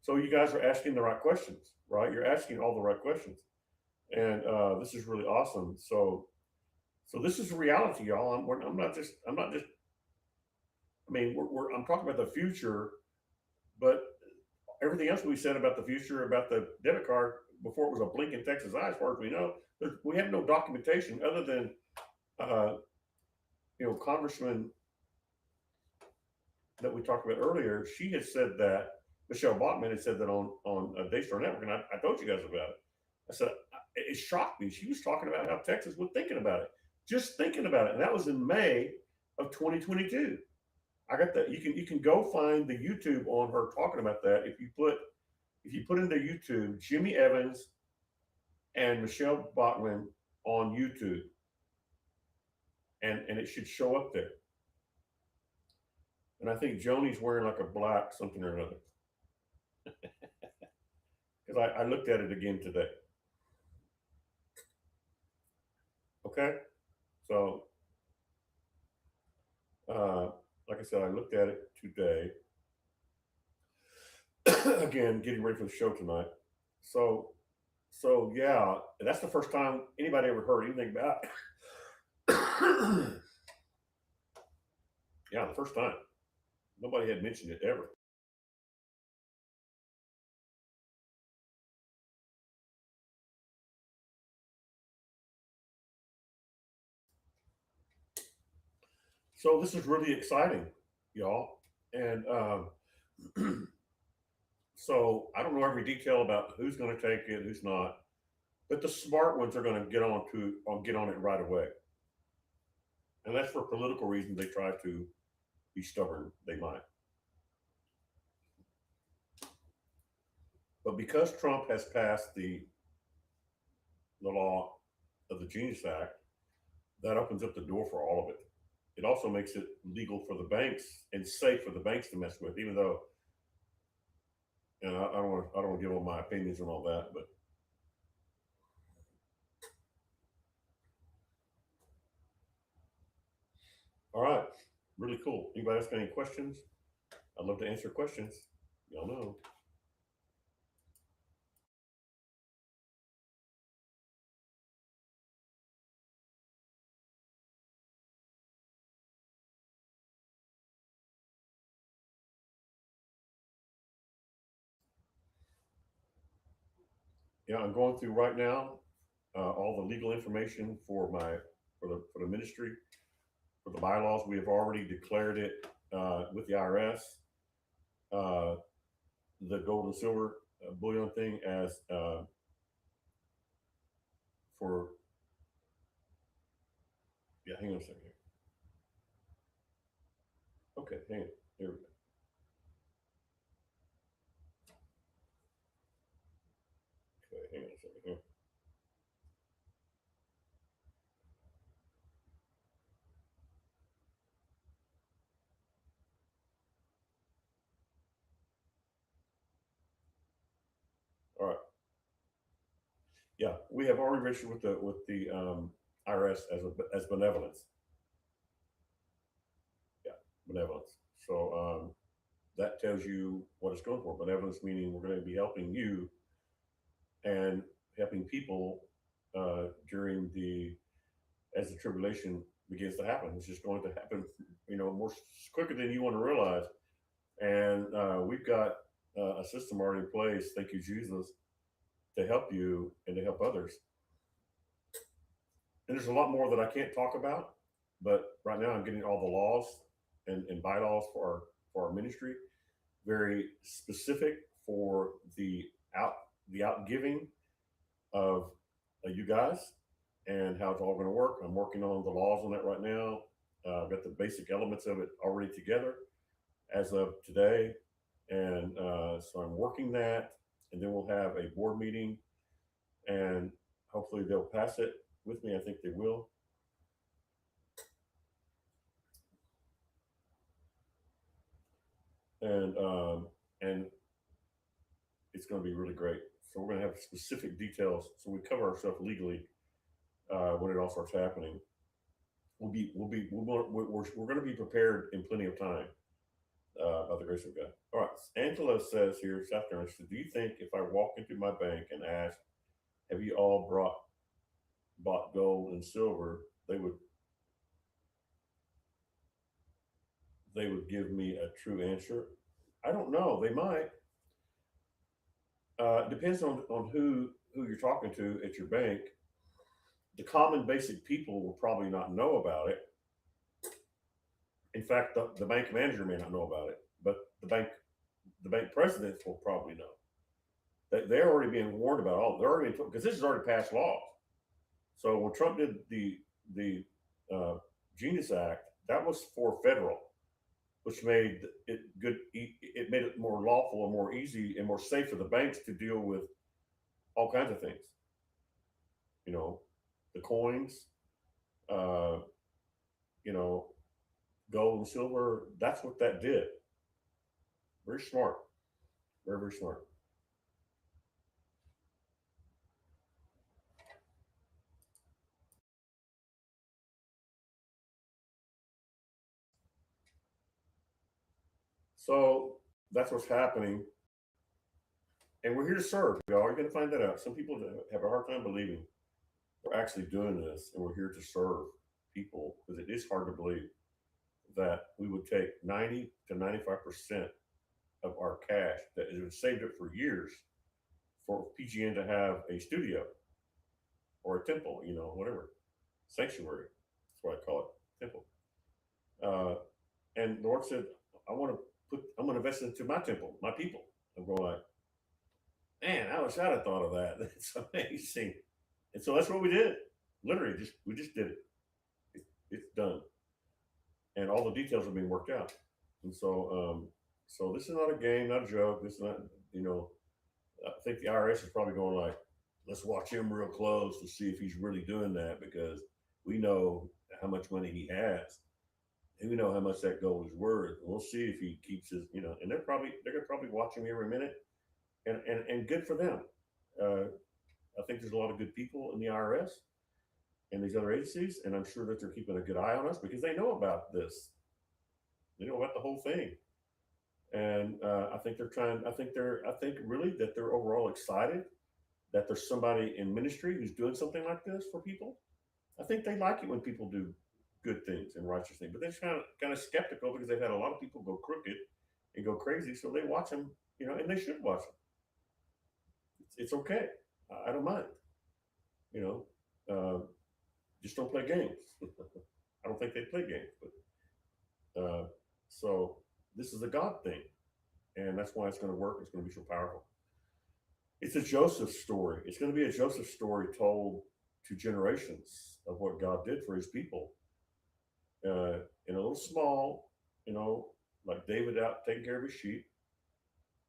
So you guys are asking the right questions, right? You're asking all the right questions, and this is really awesome. So this is reality, y'all. I'm not just. I'm not just. I mean, I'm talking about the future, but everything else we said about the future about the debit card before it was a blink in Texas eye, as far as we know, we have no documentation other than uh, Congressman that we talked about earlier. She had said that Michelle Bachmann had said that on Daystar Network, and I told you guys about it. I said it shocked me. She was talking about how Texas was thinking about it, just thinking about it, and that was in May of 2022. I got that. You can go find the YouTube on her talking about that. If you put into YouTube Jimmy Evans and Michelle Bachmann on YouTube, and it should show up there. And I think Joni's wearing like a black something or another because I looked at it again today. Okay, so uh, like I said, I looked at it today. Again, getting ready for the show tonight. So yeah, that's the first time anybody ever heard anything about. Yeah, the first time nobody had mentioned it ever. So this is really exciting, y'all. And so I don't know every detail about who's going to take it, who's not, but the smart ones are going to get on it right away. And that's for political reasons. They try to be stubborn. They might, but because Trump has passed the law of the Genius Act, that opens up the door for all of it. It also makes it legal for the banks and safe for the banks to mess with, even though, and I don't want to give all my opinions and all that, but all right, really cool. Anybody else got any questions? I'd love to answer questions. Y'all know. Yeah, I'm going through right now all the legal information for the ministry for the bylaws. We have already declared it with the IRS, uh, the gold and silver bullion thing as for yeah. Hang on a second here. Okay, hang on. There we go. Okay, hang on a second here. All right. Yeah, we have already registered with the IRS as benevolence. Yeah, benevolence. So that tells you what it's going for. Benevolence meaning we're going to be helping you and helping people during the as the tribulation begins to happen. It's just going to happen, more quicker than you want to realize. And we've got a system already in place. Thank you, Jesus, to help you and to help others. And there's a lot more that I can't talk about, but right now I'm getting all the laws and bylaws for our ministry. very specific for out the out giving of you guys and how it's all going to work. I'm working on the laws on that right now. I've got the basic elements of it already together as of today, and so I'm working that, and then we'll have a board meeting, and hopefully they'll pass it with me. I think they will. And it's going to be really great. So we're going to have specific details, so we cover ourselves legally when it all starts happening. We're going to be prepared in plenty of time by the grace of God. All right, Angela says here, South Carolina, so do you think if I walk into my bank and ask, "Have you all bought gold and silver?" They would give me a true answer? I don't know. They might. Depends on who you're talking to at your bank. The common basic people will probably not know about it. In fact, the bank manager may not know about it, but the bank presidents will probably know. They're already being warned about all. They're already because this is already passed law. So when Trump did the Genius Act, that was for federal, which made it good. It made it more lawful and more easy and more safe for the banks to deal with all kinds of things. You know, the coins, uh, you know, gold and silver. That's what that did. Very smart. Very, very smart. So that's what's happening. And we're here to serve, y'all. You're going to find that out. Some people have a hard time believing we're actually doing this and we're here to serve people because it is hard to believe that we would take 90 to 95% of our cash that has been saved up for years for PGN to have a studio or a temple, whatever, sanctuary. That's what I call it, temple. Uh, and the Lord said, I'm going to invest into my temple, my people. I'm going like, man, I wish I'd have thought of that. That's amazing. And so that's what we did. Literally, we just did it. It's done, and all the details are being worked out. And so this is not a game, not a joke. This is not, you know, I think the IRS is probably going like, let's watch him real close to see if he's really doing that because we know how much money he has. And we know how much that gold is worth. And we'll see if he keeps his. And they're gonna probably watch him every minute, and good for them. Uh, I think there's a lot of good people in the IRS and these other agencies, and I'm sure that they're keeping a good eye on us because they know about this. They know about the whole thing, and I think they're trying. I think really that they're overall excited that there's somebody in ministry who's doing something like this for people. I think they like it when people do good things and righteous things, but they're kind of skeptical because they've had a lot of people go crooked and go crazy, so they watch them, and they should watch them. It's okay. I don't mind. You know, just don't play games. I don't think they play games, but so this is a God thing, and that's why it's going to work. It's going to be so powerful. It's a Joseph story. It's going to be a Joseph story told to generations of what God did for His people. In a little small, you know, like David out taking care of his sheep,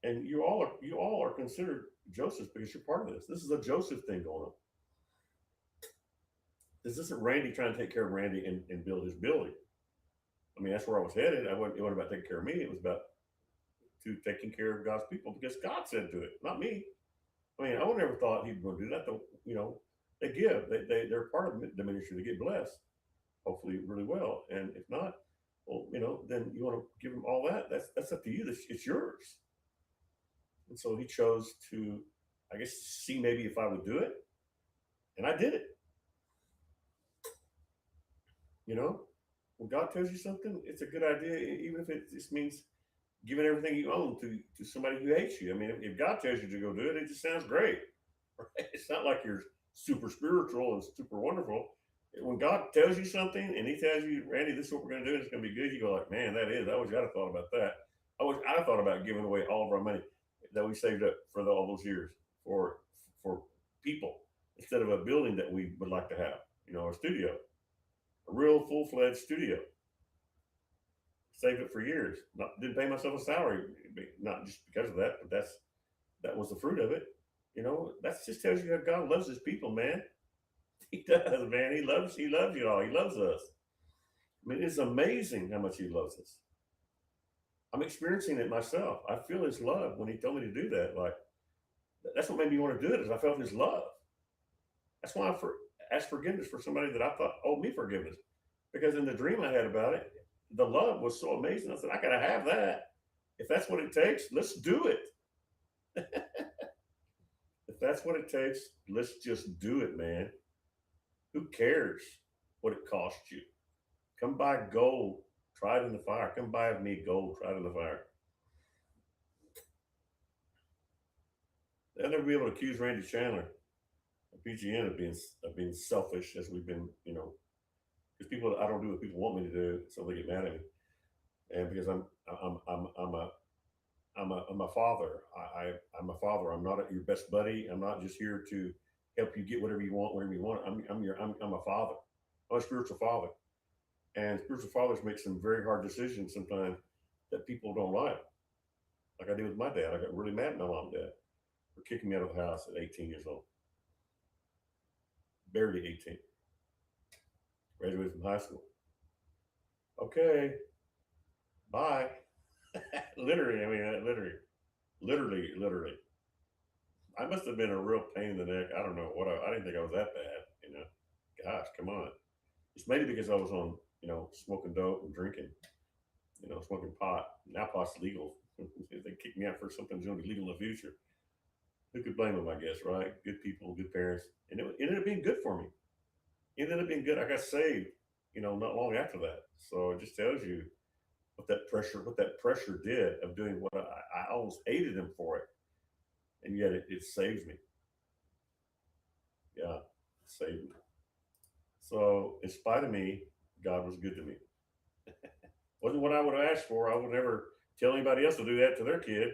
and you all are considered Joseph because you're part of this. This is a Joseph thing going on. This isn't Randy trying to take care of Randy and build his building. I mean, that's where I was headed. It wasn't about taking care of me. It was about to taking care of God's people because God said to it, not me. I mean, I would never thought He'd go do that. Though, they give. They're part of the ministry. They get blessed, hopefully, really well. And if not, well, then you want to give them all that. That's up to you. It's yours. And so He chose to, I guess, see maybe if I would do it, and I did it. You know, when God tells you something, it's a good idea, even if it just means giving everything you own to somebody who hates you. I mean, if God tells you to go do it, it just sounds great. Right? It's not like you're super spiritual and super wonderful. When God tells you something and He tells you, Randy, this is what we're going to do, and it's going to be good, you go like, man, that is. I wish I'd have thought about that. I thought about giving away all of our money that we saved up for all those years for for people instead of a building that we would like to have. You know, a studio, a real full fledged studio. Saved it for years. Not didn't pay myself a salary, not just because of that, but that was the fruit of it. You know, that just tells you how God loves His people, man. He does, man. He loves you all. He loves us. I mean, it's amazing how much He loves us. I'm experiencing it myself. I feel His love when He told me to do that. Like that's what made me want to do it. Is I felt His love. That's why asked forgiveness for somebody that I thought owed me forgiveness. Because in the dream I had about it, the love was so amazing. I said, I gotta have that. If that's what it takes, let's do it. If that's what it takes, let's just do it, man. Who cares what it costs you? Come buy gold, try it in the fire. Come buy of me gold, try it in the fire. They'll never be able to accuse Randy Chandler of PGN of being selfish as we've been, you know, because people I don't do what people want me to do, so they get mad at me. And because I'm a father. I'm a father. I'm not your best buddy. I'm not just here to help you get whatever you want, whatever you want. I'm a father. I'm a spiritual father, and spiritual fathers make some very hard decisions sometimes that people don't like I did with my dad. I got really mad at my mom and dad for kicking me out of the house at 18 years old, barely 18. Graduated from high school. Okay, bye. Literally, I mean, literally. I must have been a real pain in the neck. I don't know what I didn't think I was that bad. You know, gosh, come on. It's maybe because I was on, you know, smoking dope and drinking, you know, smoking pot. Now pot's legal. If they kick me out for something that's going to be legal in the future, who could blame them? I guess, right? Good people, good parents, and it ended up being good for me. It ended up being good. I got saved, you know, not long after that. So it just tells you what that pressure did of doing what I almost hated him for it, and yet it saved me. Yeah, it saved me. So in spite of me, God was good to me. Wasn't what I would have asked for. I would never tell anybody else to do that to their kid.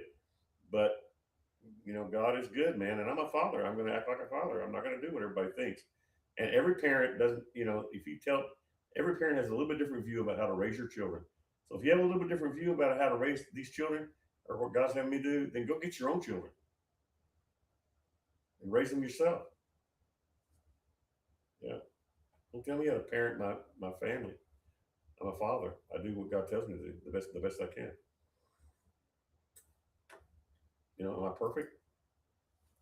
But you know, God is good, man, and I'm a father. I'm going to act like a father. I'm not going to do what everybody thinks. And every parent doesn't, you know, if you tell every parent has a little bit different view about how to raise your children. So if you have a little bit different view about how to raise these children or what God's having me do, then go get your own children and raise them yourself. Yeah. Don't tell me how to parent my family. I'm a father. I do what God tells me to do the best I can. You know, am I perfect?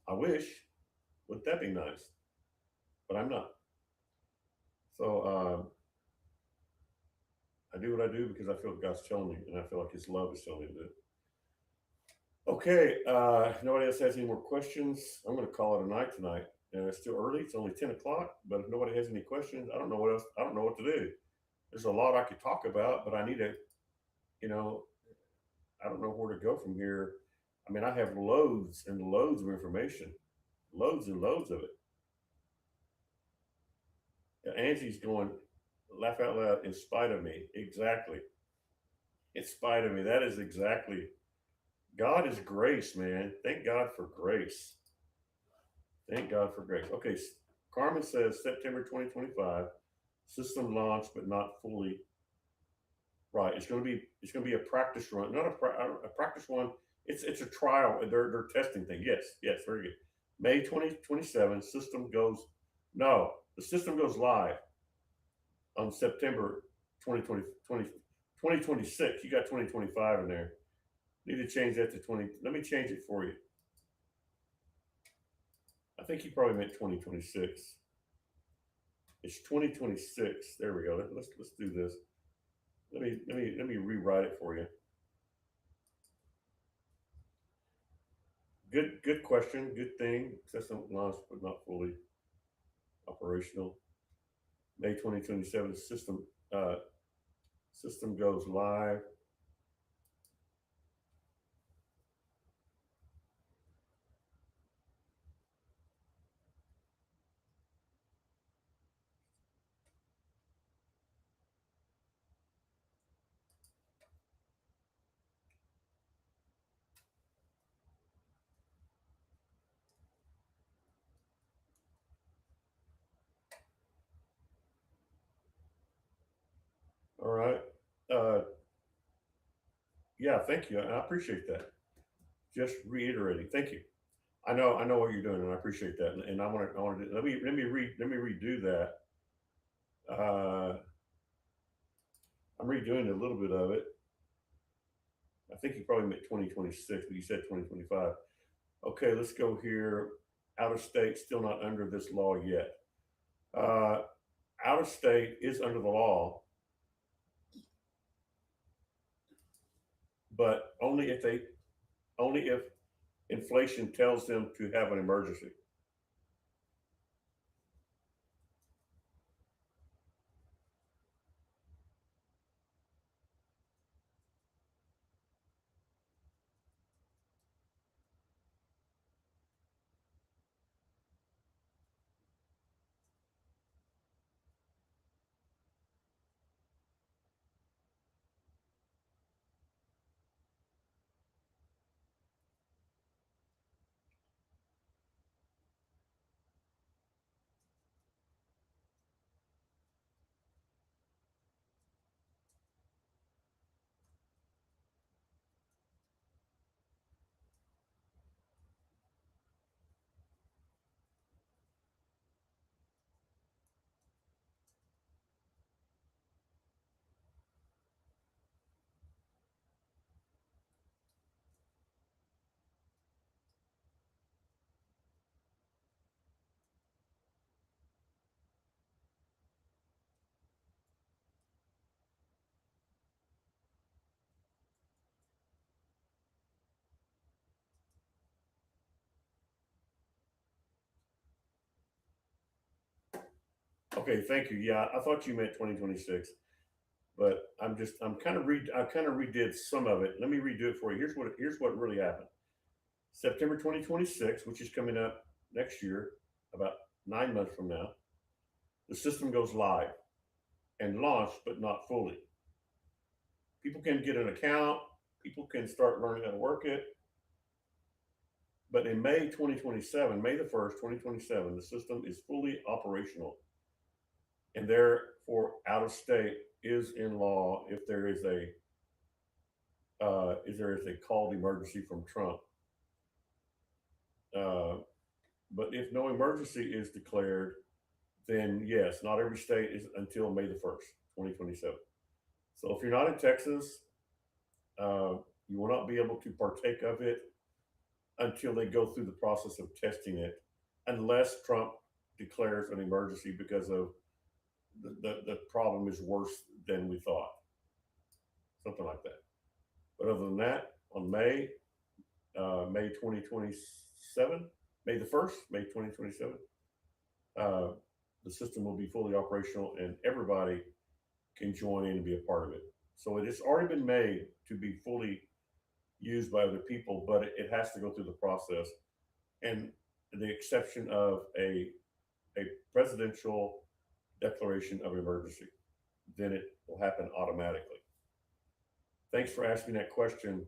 I wish. Wouldn't that be nice? But I'm not. So I do what I do because I feel God's telling me, and I feel like His love is telling me to do it. Okay. If nobody else has any more questions, I'm going to call it a night tonight. And it's still early. It's only 10 o'clock. But if nobody has any questions, I don't know what else. I don't know what to do. There's a lot I could talk about, but I need to, you know, I don't know where to go from here. I mean, I have loads and loads of information, loads and loads of it. Angie's going, laugh out loud, in spite of me. Exactly. In spite of me. That is exactly. God is grace, man. Thank God for grace. Thank God for grace. Okay. Carmen says September 2025, system launch, but not fully. Right. It's going to be a practice run, not a practice one. It's a trial. They're testing thing. Yes. Yes. Very good. May 2027 system goes. No, the system goes live on September 2020, 2026. You got 2025 in there. Need to change that to 20. Let me change it for you. I think you probably meant 2026. It's 2026. There we go. Let's do this. Let me rewrite it for you. Good question. Good thing. System launched but not fully operational. May 2027 uh, system goes live. Yeah, thank you. I appreciate that. Just reiterating, thank you. I know what you're doing, and I appreciate that. And I want to let me redo that. Uh, I'm redoing a little bit of it. I think you probably meant 2026, but you said 2025. Okay, let's go here. Out of state, still not under this law yet. Uh, Out of state is under the law, but only if inflation tells them to have an emergency. Okay, thank you. Yeah, I thought you meant 2026, but I kind of redid some of it. Let me redo it for you. Here's what really happened. September 2026, which is coming up next year, about 9 months from now, the system goes live and launched, but not fully. People can get an account. People can start learning how to work it. But in May 2027, May the 1st, 2027, the system is fully operational, and therefore out of state is in law if there is a called emergency from Trump. Uh, but if no emergency is declared, then yes, not every state is until May the 1st, 2027. So if you're not in Texas, uh, you will not be able to partake of it until they go through the process of testing it, unless Trump declares an emergency because of the problem is worse than we thought, something like that. But other than that, on May 2027, May the 1st, May 2027, uh, the system will be fully operational and everybody can join in and be a part of it. So it has already been made to be fully used by other people, but it has to go through the process. And the exception of a presidential declaration of emergency, then it will happen automatically. Thanks for asking that question,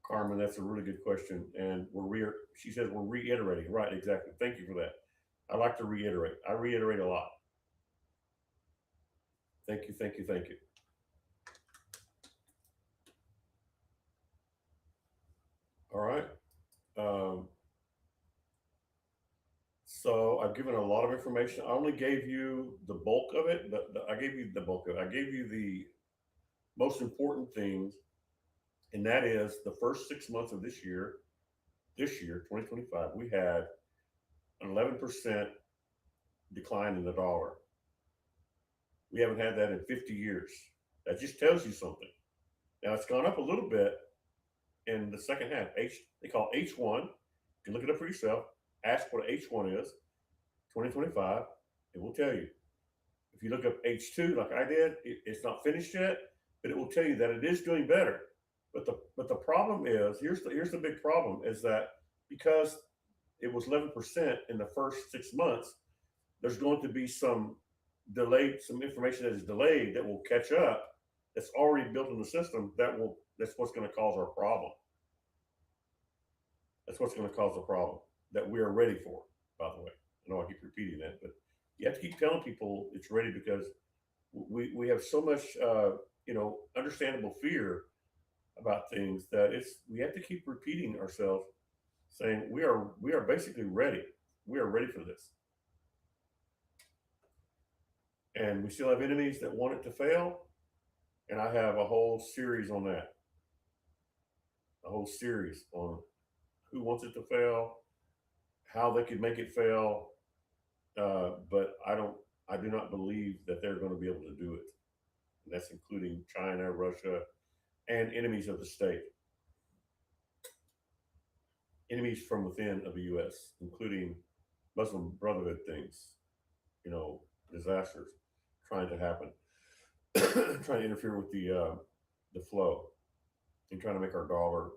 Carmen. That's a really good question. And she says we're reiterating. Right, exactly. Thank you for that. I like to reiterate. I reiterate a lot. Thank you, thank you, thank you. All right. Um, so I've given a lot of information. I only gave you the bulk of it. I gave you the bulk of it. I gave you the most important things, and that is the first 6 months of this year, 2025, we had an 11% decline in the dollar. We haven't had that in 50 years. That just tells you something. Now it's gone up a little bit in the second half. They call H1. You can look it up for yourself. Ask what H1 is. 2025. It will tell you. If you look up H2 like I did, it's not finished yet, but it will tell you that it is doing better. But the problem is here's the big problem is that because it was 11% in the first 6 months, there's going to be some information that is delayed that will catch up. That's already built in the system. That's what's going to cause our problem. That's what's going to cause the problem that we are ready for. By the way, I know I keep repeating that, but you have to keep telling people it's ready because we have so much understandable fear about things that we have to keep repeating ourselves, saying we are basically ready. We are ready for this, and we still have enemies that want it to fail. And I have a whole series on that, a whole series on who wants it to fail, how they could make it fail. But I do not believe that they're going to be able to do it. And that's including China, Russia, and enemies of the state, enemies from within of the U.S., including Muslim Brotherhood things, you know, disasters trying to happen, trying to interfere with the flow and trying to make our dollar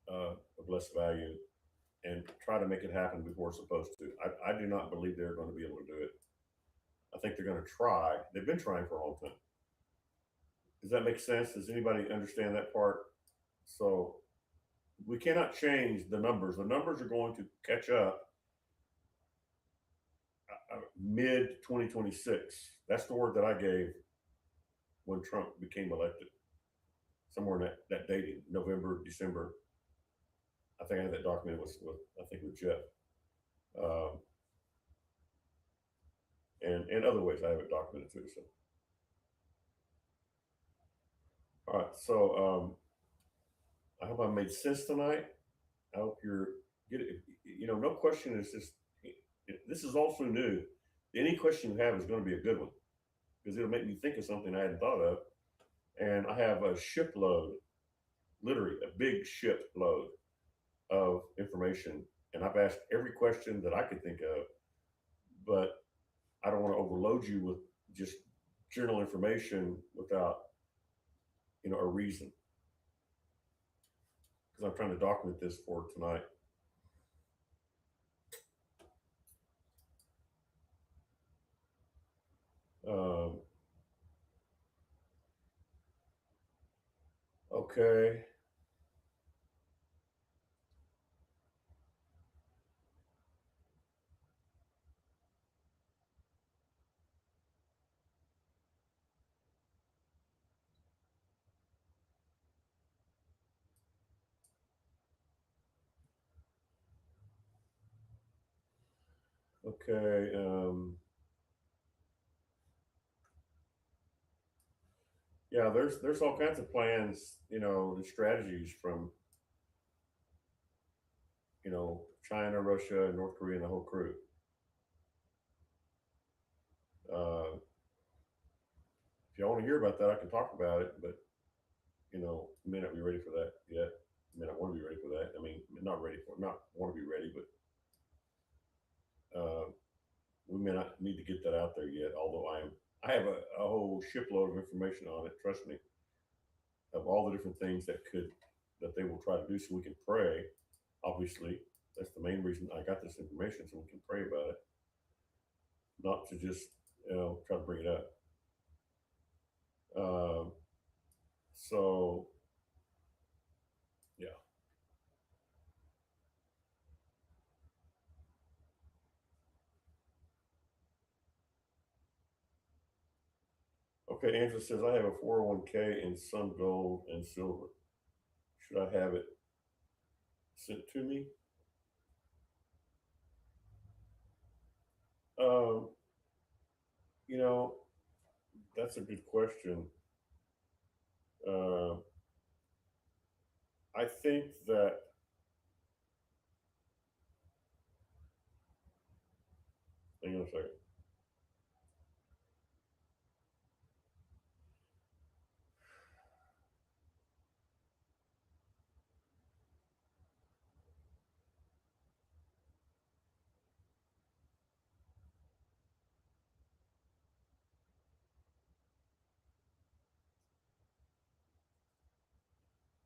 of less value and try to make it happen before it's supposed to. I do not believe they're going to be able to do it. I think they're going to try. They've been trying for a long time. Does that make sense? Does anybody understand that part? So we cannot change the numbers. The numbers are going to catch up mid 2026. That's the word that I gave when Trump became elected. Somewhere in that dating, November, December. I think I had that documented with I think with Jeff. Um, and other ways I have it documented too. So, all right. So, I hope I made sense tonight. I hope you're getting, no question is just, this is also new. Any question you have is going to be a good one because it'll make me think of something I hadn't thought of. And I have a shipload, literally a big shipload of information. And I've asked every question that I could think of, but I don't want to overload you with just general information without, a reason because I'm trying to document this for tonight. Um, okay. Okay. Yeah, there's all kinds of plans, and strategies from China, Russia, North Korea, and the whole crew. Uh, if y'all want to hear about that, I can talk about it, but you may not be ready for that yet. You may not want to be ready for that. I mean, not ready for, not want to be ready, but we may not need to get that out there yet. Although I have a whole shipload of information on it. Trust me, of all the different things that they will try to do, so we can pray. Obviously, that's the main reason I got this information, so we can pray about it, not to just try to bring it up. Um, so yeah. Okay, Angela says I have a 401k in some gold and silver. Should I have it sent to me? Um, you know, that's a good question. Uh, I think that, hang on a second.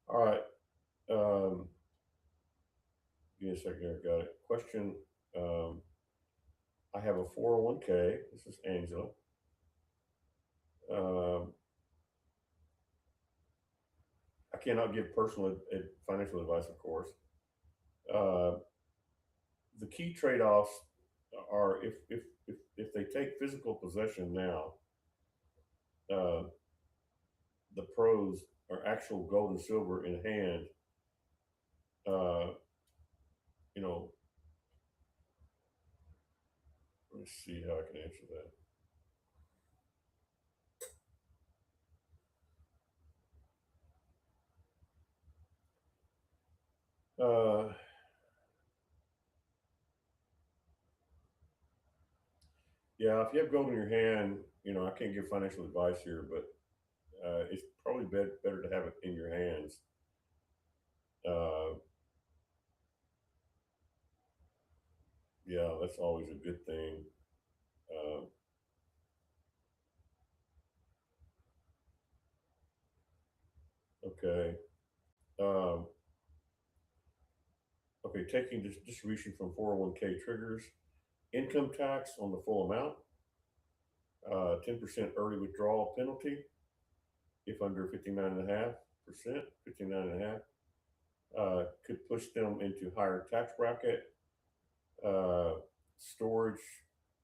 All right. Um, Give me a second here. Got it. Question. Um, I have a 401k. This is Angela. Um, I cannot give personal financial advice, of course. Uh, the key trade-offs are if they take physical possession now, uh, the pros are actual gold and silver in hand, uh, you know, let me see how I can answer that. Yeah, if you have gold in your hand, I can't give financial advice here, but it's probably better to have it in your hands. Uh, yeah, that's always a good thing. Uh, okay. Um, okay, taking this distribution from 401k triggers income tax on the full amount, 10% early withdrawal penalty if under 59.5%, 59.5, could push them into higher tax bracket, uh, storage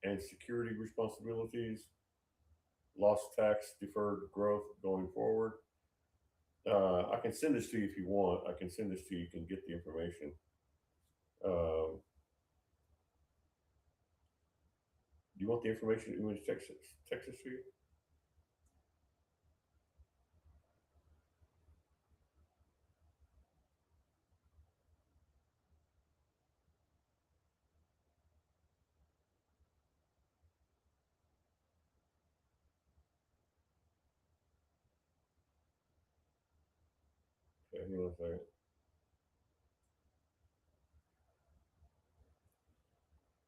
and security responsibilities, lost tax deferred growth going forward. I can send this to you if you want. I can send this to you. You can get the information. Um, do you want the information? You want to text this to you? Okay, hang on a second.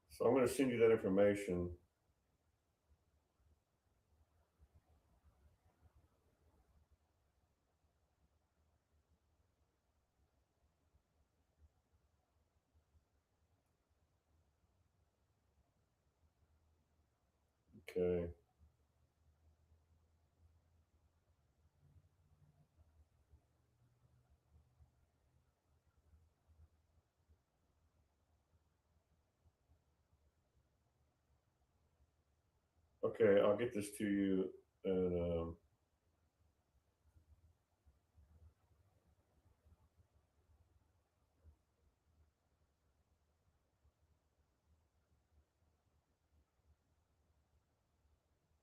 So I'm going to send you that information. Okay. Okay, I'll get this to you. And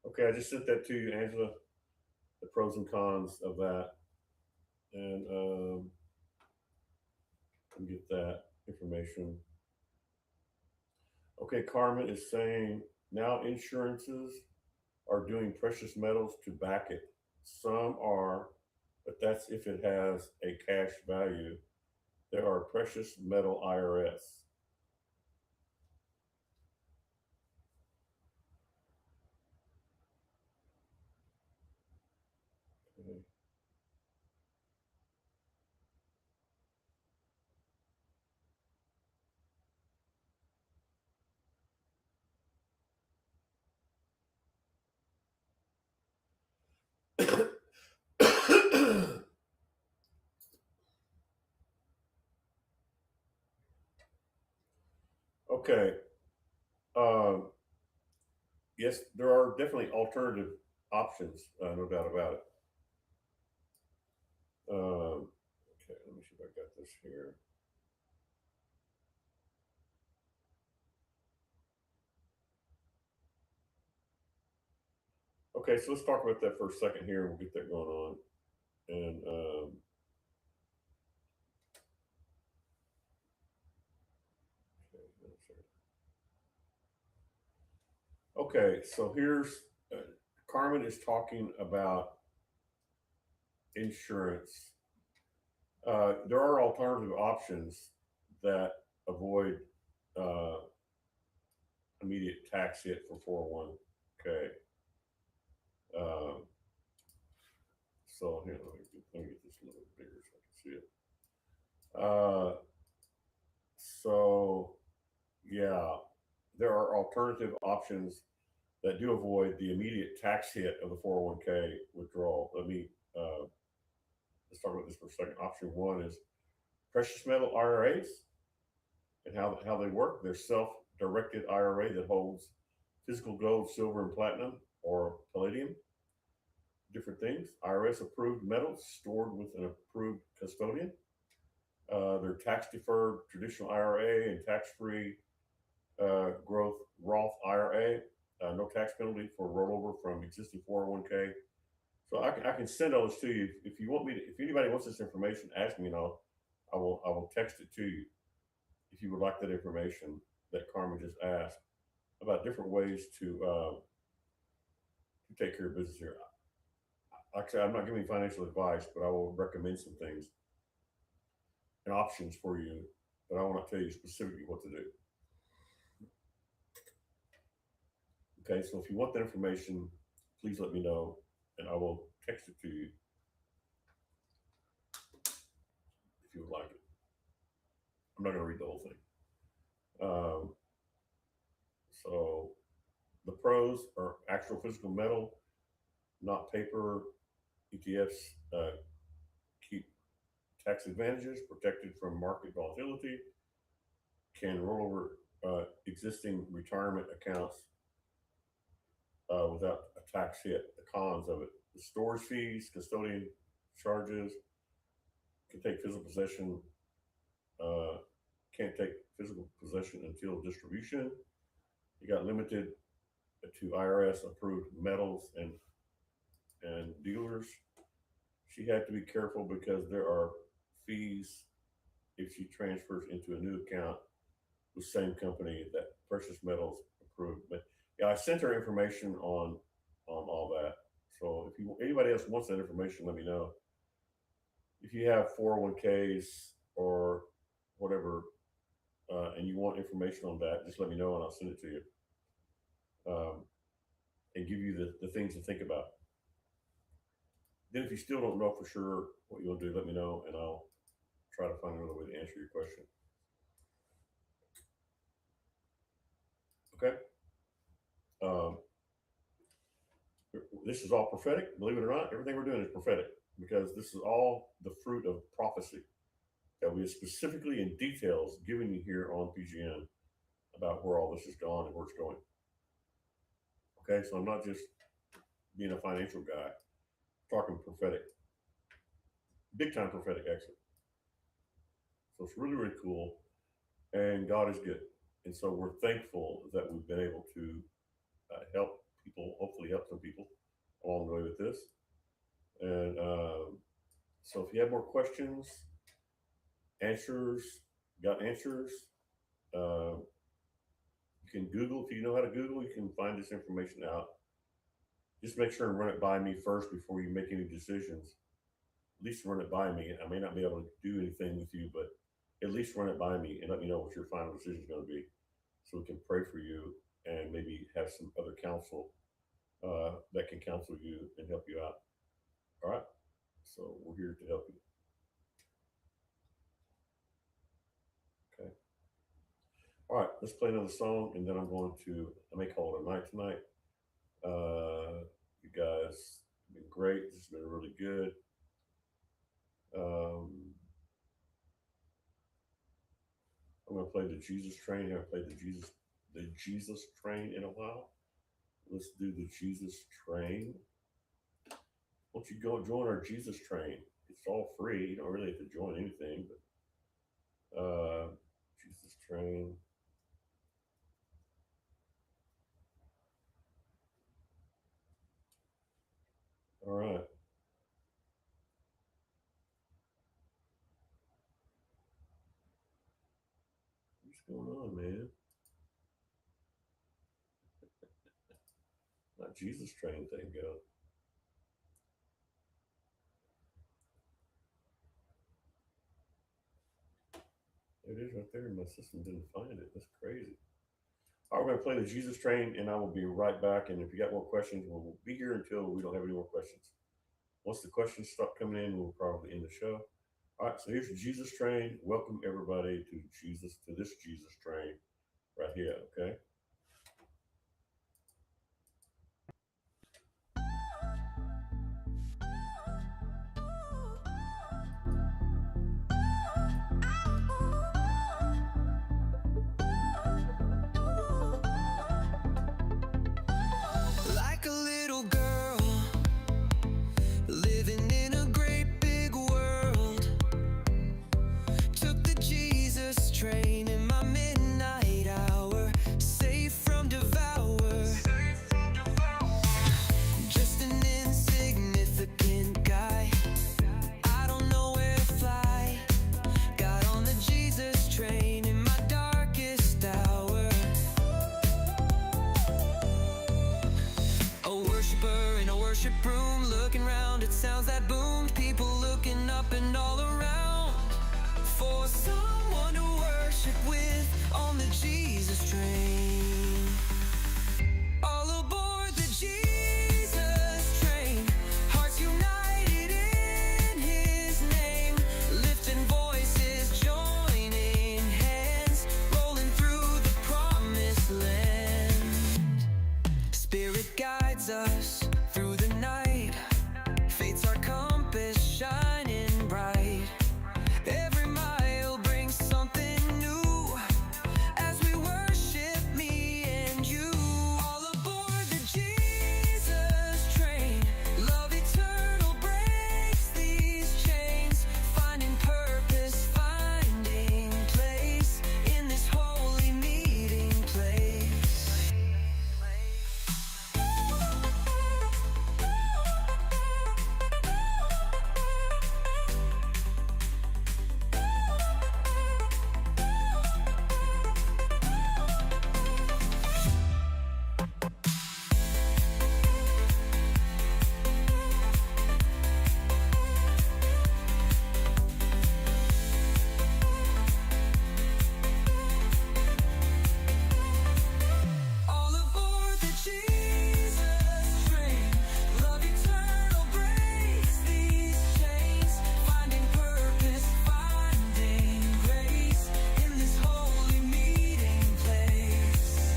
okay, I just sent that to you, Angela. The pros and cons of that, and get that information. Okay, Carmen is saying now insurances are doing precious metals to back it. Some are, but that's if it has a cash value. There are precious metal IRS. Okay. Um, yes, there are definitely alternative options, no doubt about it. Okay, let me see if I got this here. Okay, so let's talk about that for a second here, and we'll get that going on. And okay, so here's Carmen is talking about insurance. There are alternative options that avoid uh, immediate tax hit for 401k. Um, so here, let me get this a little bit bigger so I can see it. So yeah, there are alternative options that do avoid the immediate tax hit of the 401k withdrawal. Let's talk about this for a second. Option one is precious metal IRAs and how they work. They're self-directed IRA that holds physical gold, silver, and platinum or palladium. different things. IRS approved metals stored with an approved custodian. They're tax deferred traditional IRA and tax free growth Roth IRA. No tax penalty for rollover from existing 401k. So I can send all this to you if you want me to. If anybody wants this information, ask me and I will text it to you if you would like that information that Carmen just asked about different ways to take care of business here. Like I said, I'm not giving financial advice, but I will recommend some things and options for you, but I will not tell you specifically what to do. Okay, so if you want that information, please let me know and I will text it to you if you would like it. I'm not going to read the whole thing. Um, so the pros are actual physical metal, not paper. ETFs keep tax advantages, protected from market volatility, can roll over existing retirement accounts without a tax hit. The cons of it: the storage fees, custodian charges, can take physical possession, uh, can't take physical possession until distribution. You got limited to IRS approved metals and dealers. She had to be careful because there are fees if she transfers into a new account with same company that precious metals approved. But yeah, I sent her information on all that. So if you anybody else wants that information, let me know. If you have 401ks or whatever, and you want information on that, just let me know and I'll send it to you. And give you the things to think about. Then, if you still don't know for sure what you want to do, let me know and I'll try to find another way to answer your question. Okay. Um, this is all prophetic. Believe it or not, everything we're doing is prophetic because this is all the fruit of prophecy that we have specifically in details given you here on PGN about where all this is gone and where it's going. Okay, so I'm not just being a financial guy, I'm talking prophetic, big time prophetic actually. So it's really, really cool. And God is good. And so we're thankful that we've been able to help people, hopefully help some people along the way with this. And so if you have more questions, answers, got answers, uh, you can Google. If you know how to Google, you can find this information out. Just make sure and run it by me first before you make any decisions. At least run it by me. I may not be able to do anything with you, but at least run it by me and let me know what your final decision is going to be so we can pray for you and maybe have some other counsel that can counsel you and help you out. All right. So we're here to help you. Okay. All right. Let's play another song and then I may call it a night tonight. You guys have been great. This has been really good. Um, I'm going to play the Jesus Train. I haven't played the Jesus Train in a while. Let's do the Jesus Train. Won't you go join our Jesus Train? It's all free. You don't really have to join anything, but Jesus Train. All right. What's going on, man? Not Jesus Train thing go. There it is right there. My system didn't find it. That's crazy. All right, we're going to play the Jesus Train, and I will be right back. And if you got more questions, we'll be here until we don't have any more questions. Once the questions start coming in, we'll probably end the show. All right, so here's the Jesus Train. Welcome everybody to this Jesus Train right here. Okay. Like a little girl happened all around for someone to worship with on the Jesus train. All aboard the Jesus train, hearts united in his name, lifting voices, joining hands, rolling through the promised land. Spirit guides us through the night, fate's our compass shining bright. Every mile brings something new as we worship me and you. All aboard the Jesus train, love eternal breaks these chains, finding purpose, finding place in this holy meeting place. All aboard the Jesus train, love eternal breaks these chains, finding purpose, finding grace in this holy meeting place.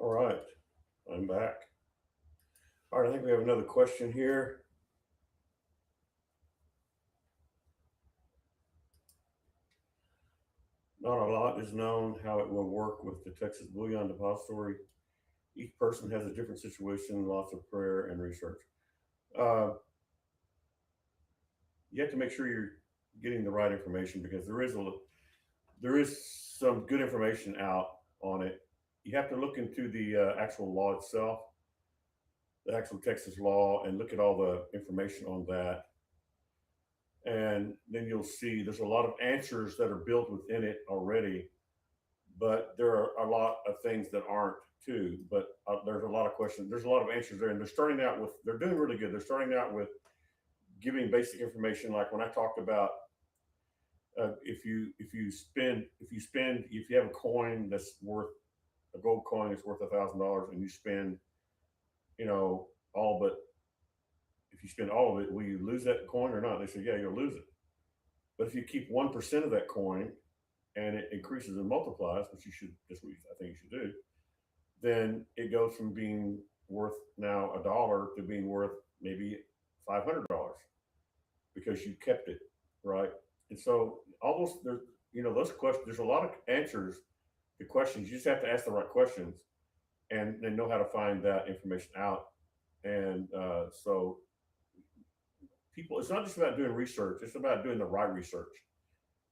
All right, I'm back. All right, I think we have another question here. Not a lot is known how it will work with the Texas Bullion Depository. Each person has a different situation, lots of prayer and research. Uh, you have to make sure you're getting the right information because there is some good information out on it. You have to look into the actual law itself. the actual Texas law, and look at all the information on that. And then you'll see there's a lot of answers that are built within it already, but there are a lot of things that aren't too. But there's a lot of questions. There's a lot of answers there, and they're starting out with. They're doing really good. They're starting out with giving basic information, like when I talked about if you have a coin that's worth a gold coin that's worth $1,000, and you spend you know all but if you spend all of it, will you lose that coin or not? They say, yeah, you'll lose it. But if you keep 1% of that coin and it increases and multiplies, which you should, that's what I think you should do, then it goes from being worth now $1 to being worth maybe $500 because you kept it, right? And so almost there, those questions. There's a lot of answers. The questions you just have to ask the right questions, and they know how to find that information out. And so people, it's not just about doing research; it's about doing the right research.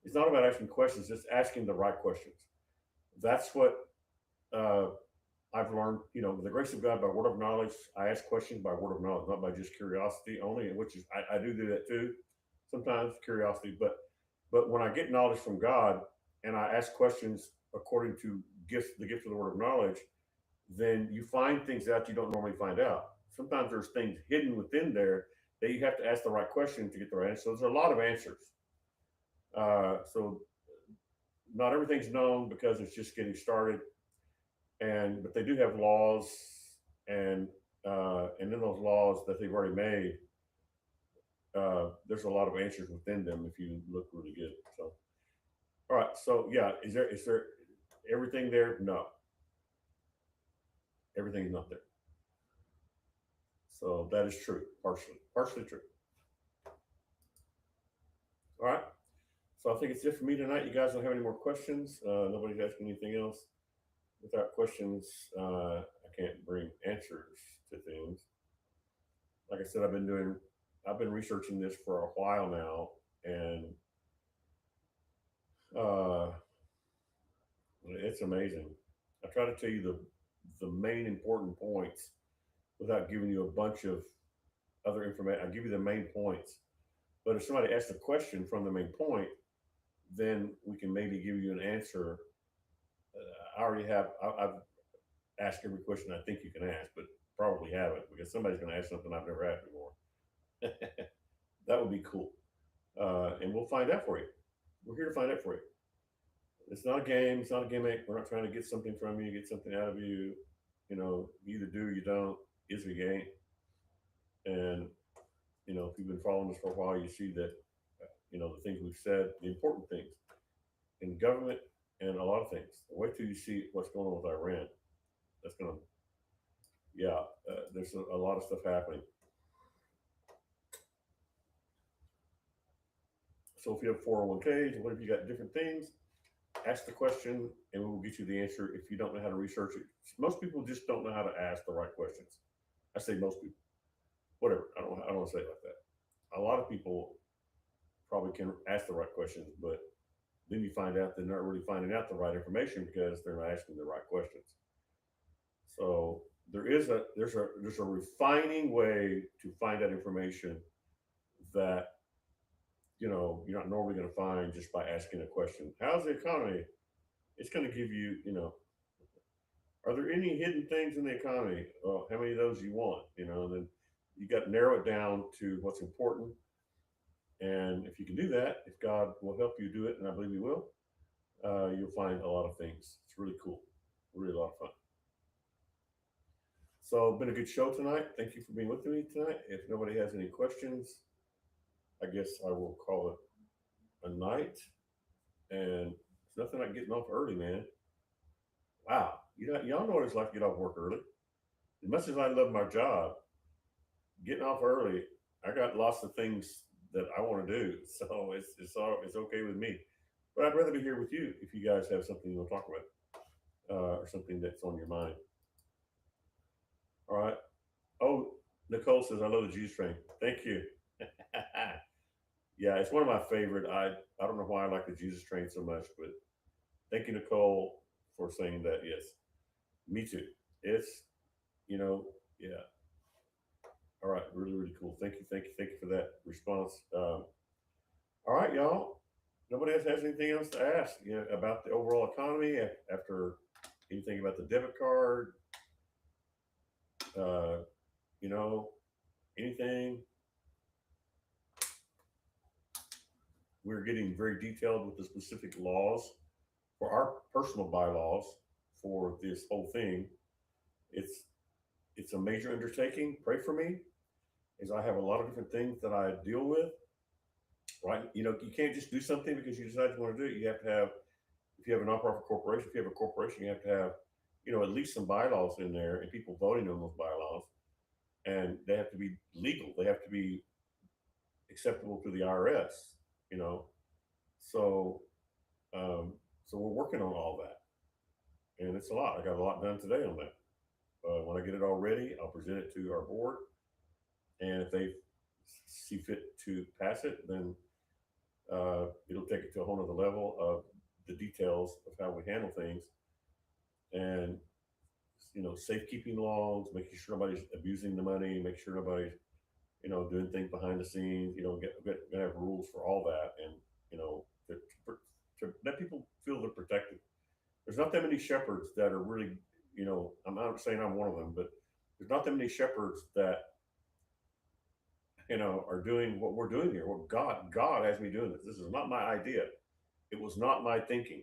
It's not about asking questions; it's asking the right questions. That's what uh, I've learned. With the grace of God, by word of knowledge, I ask questions by word of knowledge, not by just curiosity only. Which is, I do that too, sometimes curiosity. But when I get knowledge from God and I ask questions according to the gift of the word of knowledge, then you find things out you don't normally find out. Sometimes there's things hidden within there that you have to ask the right question to get the right answer. So there's a lot of answers. So not everything's known because it's just getting started, and but they do have laws, and and in those laws that they've already made, there's a lot of answers within them if you look really good. So all right, so yeah, is there everything there? No, everything's not there. So that is true, partially true. All right. So I think it's it for me tonight. You guys don't have any more questions. Nobody's asking anything else. Without questions, I can't bring answers to things. Like I said, I've been researching this for a while now, and uh, it's amazing. I try to tell you the main important points without giving you a bunch of other information. I give you the main points. But if somebody asks a question from the main point, then we can maybe give you an answer. I already have. I've asked every question I think you can ask, but probably haven't because somebody's going to ask something I've never asked before. That would be cool, and we'll find out for you. We're here to find out for you. It's not a game. It's not a gimmick. We're not trying to get something from you, get something out of you. You either do or you don't. Is or you ain't. And if you've been following us for a while, you see that the things we've said, the important things in government, and a lot of things. Wait till you see what's going on with Iran. That's gonna, yeah. There's a lot of stuff happening. So if you have 401ks, or what if you got different things, ask the question, and we will get you the answer. If you don't know how to research it, most people just don't know how to ask the right questions. I say most people. Whatever. I don't want to say it like that. A lot of people probably can ask the right questions, but then you find out they're not really finding out the right information because they're not asking the right questions. So there's a refining way to find that information that you're not normally going to find just by asking a question. How's the economy? It's going to give you, are there any hidden things in the economy? Well, how many of those you want? And then you got to narrow it down to what's important. And if you can do that, if God will help you do it, and I believe He will, you'll find a lot of things. It's really cool, really a lot of fun. So, been a good show tonight. Thank you for being with me tonight. If nobody has any questions, I guess I will call it a night. And it's nothing like getting off early, man. Wow, y'all know what it's like to get off work early. As much as I love my job, getting off early, I got lots of things that I want to do. So it's okay with me. But I'd rather be here with you if you guys have something you want to talk about, or something that's on your mind. All right. Oh, Nicole says I love the Jesus train. Thank you. Yeah, it's one of my favorite. I don't know why I like the Jesus train so much, but thank you, Nicole, for saying that. Yes, me too. It's you know, yeah. All right, really, really cool. Thank you for that response. All right, y'all. Nobody else has anything else to ask, about the overall economy after anything about the debit card, uh, you know, anything. We're getting very detailed with the specific laws for our personal bylaws for this whole thing. It's it's a major undertaking. Pray for me, as I have a lot of different things that I deal with. Right? You can't just do something because you decide you want to do it. You have to have, if you have a nonprofit corporation, if you have a corporation, you have to have, at least some bylaws in there and people voting on those bylaws, and they have to be legal. They have to be acceptable to the IRS. You know, so um, so we're working on all that, and it's a lot. I got a lot done today on that. When I get it all ready, I'll present it to our board, and if they see fit to pass it, then it'll take it to a whole other level of the details of how we handle things, and safekeeping laws, making sure nobody's abusing the money, make sure nobody's doing things behind the scenes. Gonna have rules for all that, and to let people feel they're protected. There's not that many shepherds that are really, I'm not saying I'm one of them, but there's not that many shepherds that are doing what we're doing here. What God has me doing this. This is not my idea. It was not my thinking.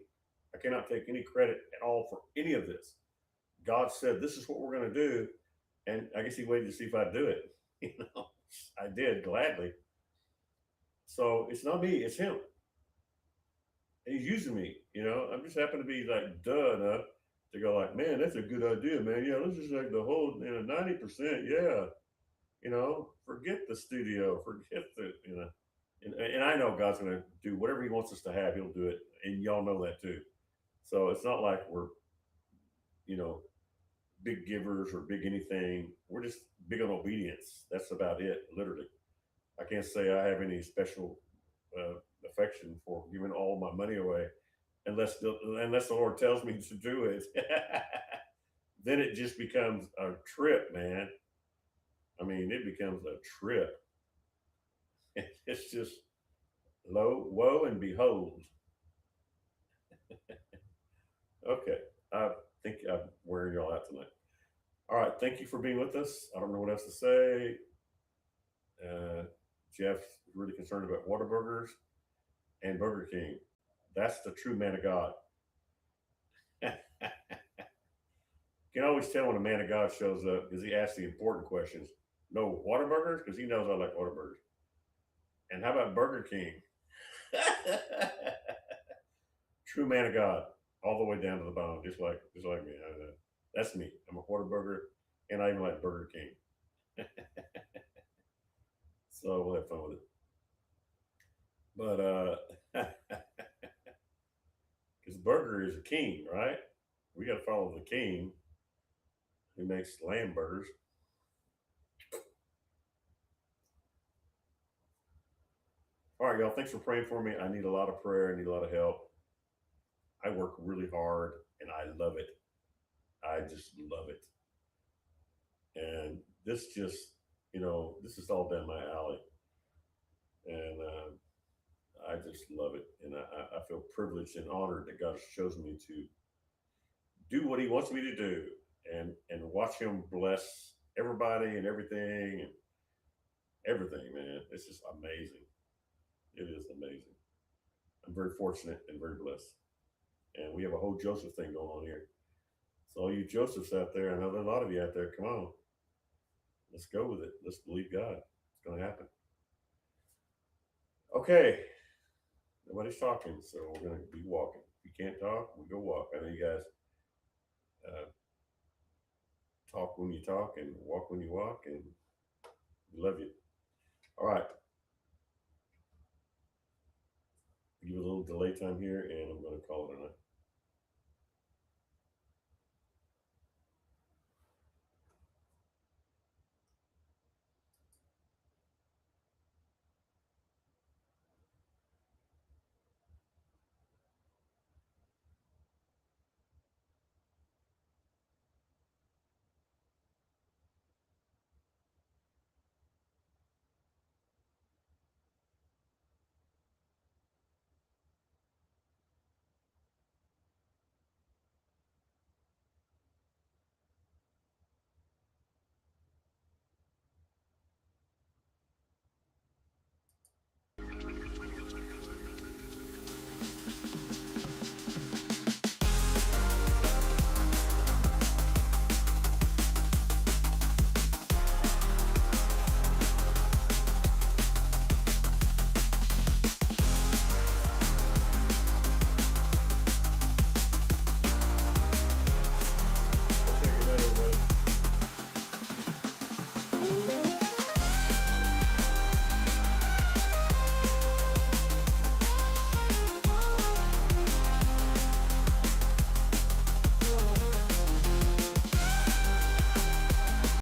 I cannot take any credit at all for any of this. God said this is what we're going to do, and I guess He waited to see if I'd do it. You know, I did gladly. So it's not me; it's Him. And He's using me. I'm just happen to be like duh enough to go like, man, that's a good idea, man. Yeah, let's just like the whole 90%. Yeah, forget the studio, forget the and I know God's going to do whatever He wants us to have. He'll do it, and y'all know that too. So it's not like we're you know big givers or big anything. We're just big on obedience. That's about it, literally. I can't say I have any special uh, affection for giving all my money away, unless the Lord tells me to do it. Then it just becomes a trip, man. I mean, it becomes a trip. It's just woe and behold. Okay, I think I'm wearing y'all out tonight. All right, thank you for being with us. I don't know what else to say. Uh, Jeff's really concerned about Whataburgers and Burger King. That's the true man of God. You can always tell when a man of God shows up because he asks the important questions. No Whataburgers because he knows I like Whataburgers. And how about Burger King? True man of God, all the way down to the bone, just like me. That's me. I'm a Whataburger, and I even like Burger King. So we'll have fun with it. But because Burger is a king, right? We got to follow the king who makes lamb burgers. All right, y'all. Thanks for praying for me. I need a lot of prayer. I need a lot of help. I work really hard, and I love it. I just love it. And this is all down my alley, and I just love it. And I feel privileged and honored that God has chosen me to do what He wants me to do, and watch Him bless everybody and everything. Man, it's just amazing. It is amazing. I'm very fortunate and very blessed. And we have a whole Joseph thing going on here. So all you Josephs out there, I know there are a lot of you out there. Come on, let's go with it. Let's believe God. It's going to happen. Okay, nobody's talking, so we're going to be walking. If you can't talk, we go walk. I know you guys uh, talk when you talk and walk when you walk, and we love you. All right, give you a little delay time here, and I'm going to call it a night.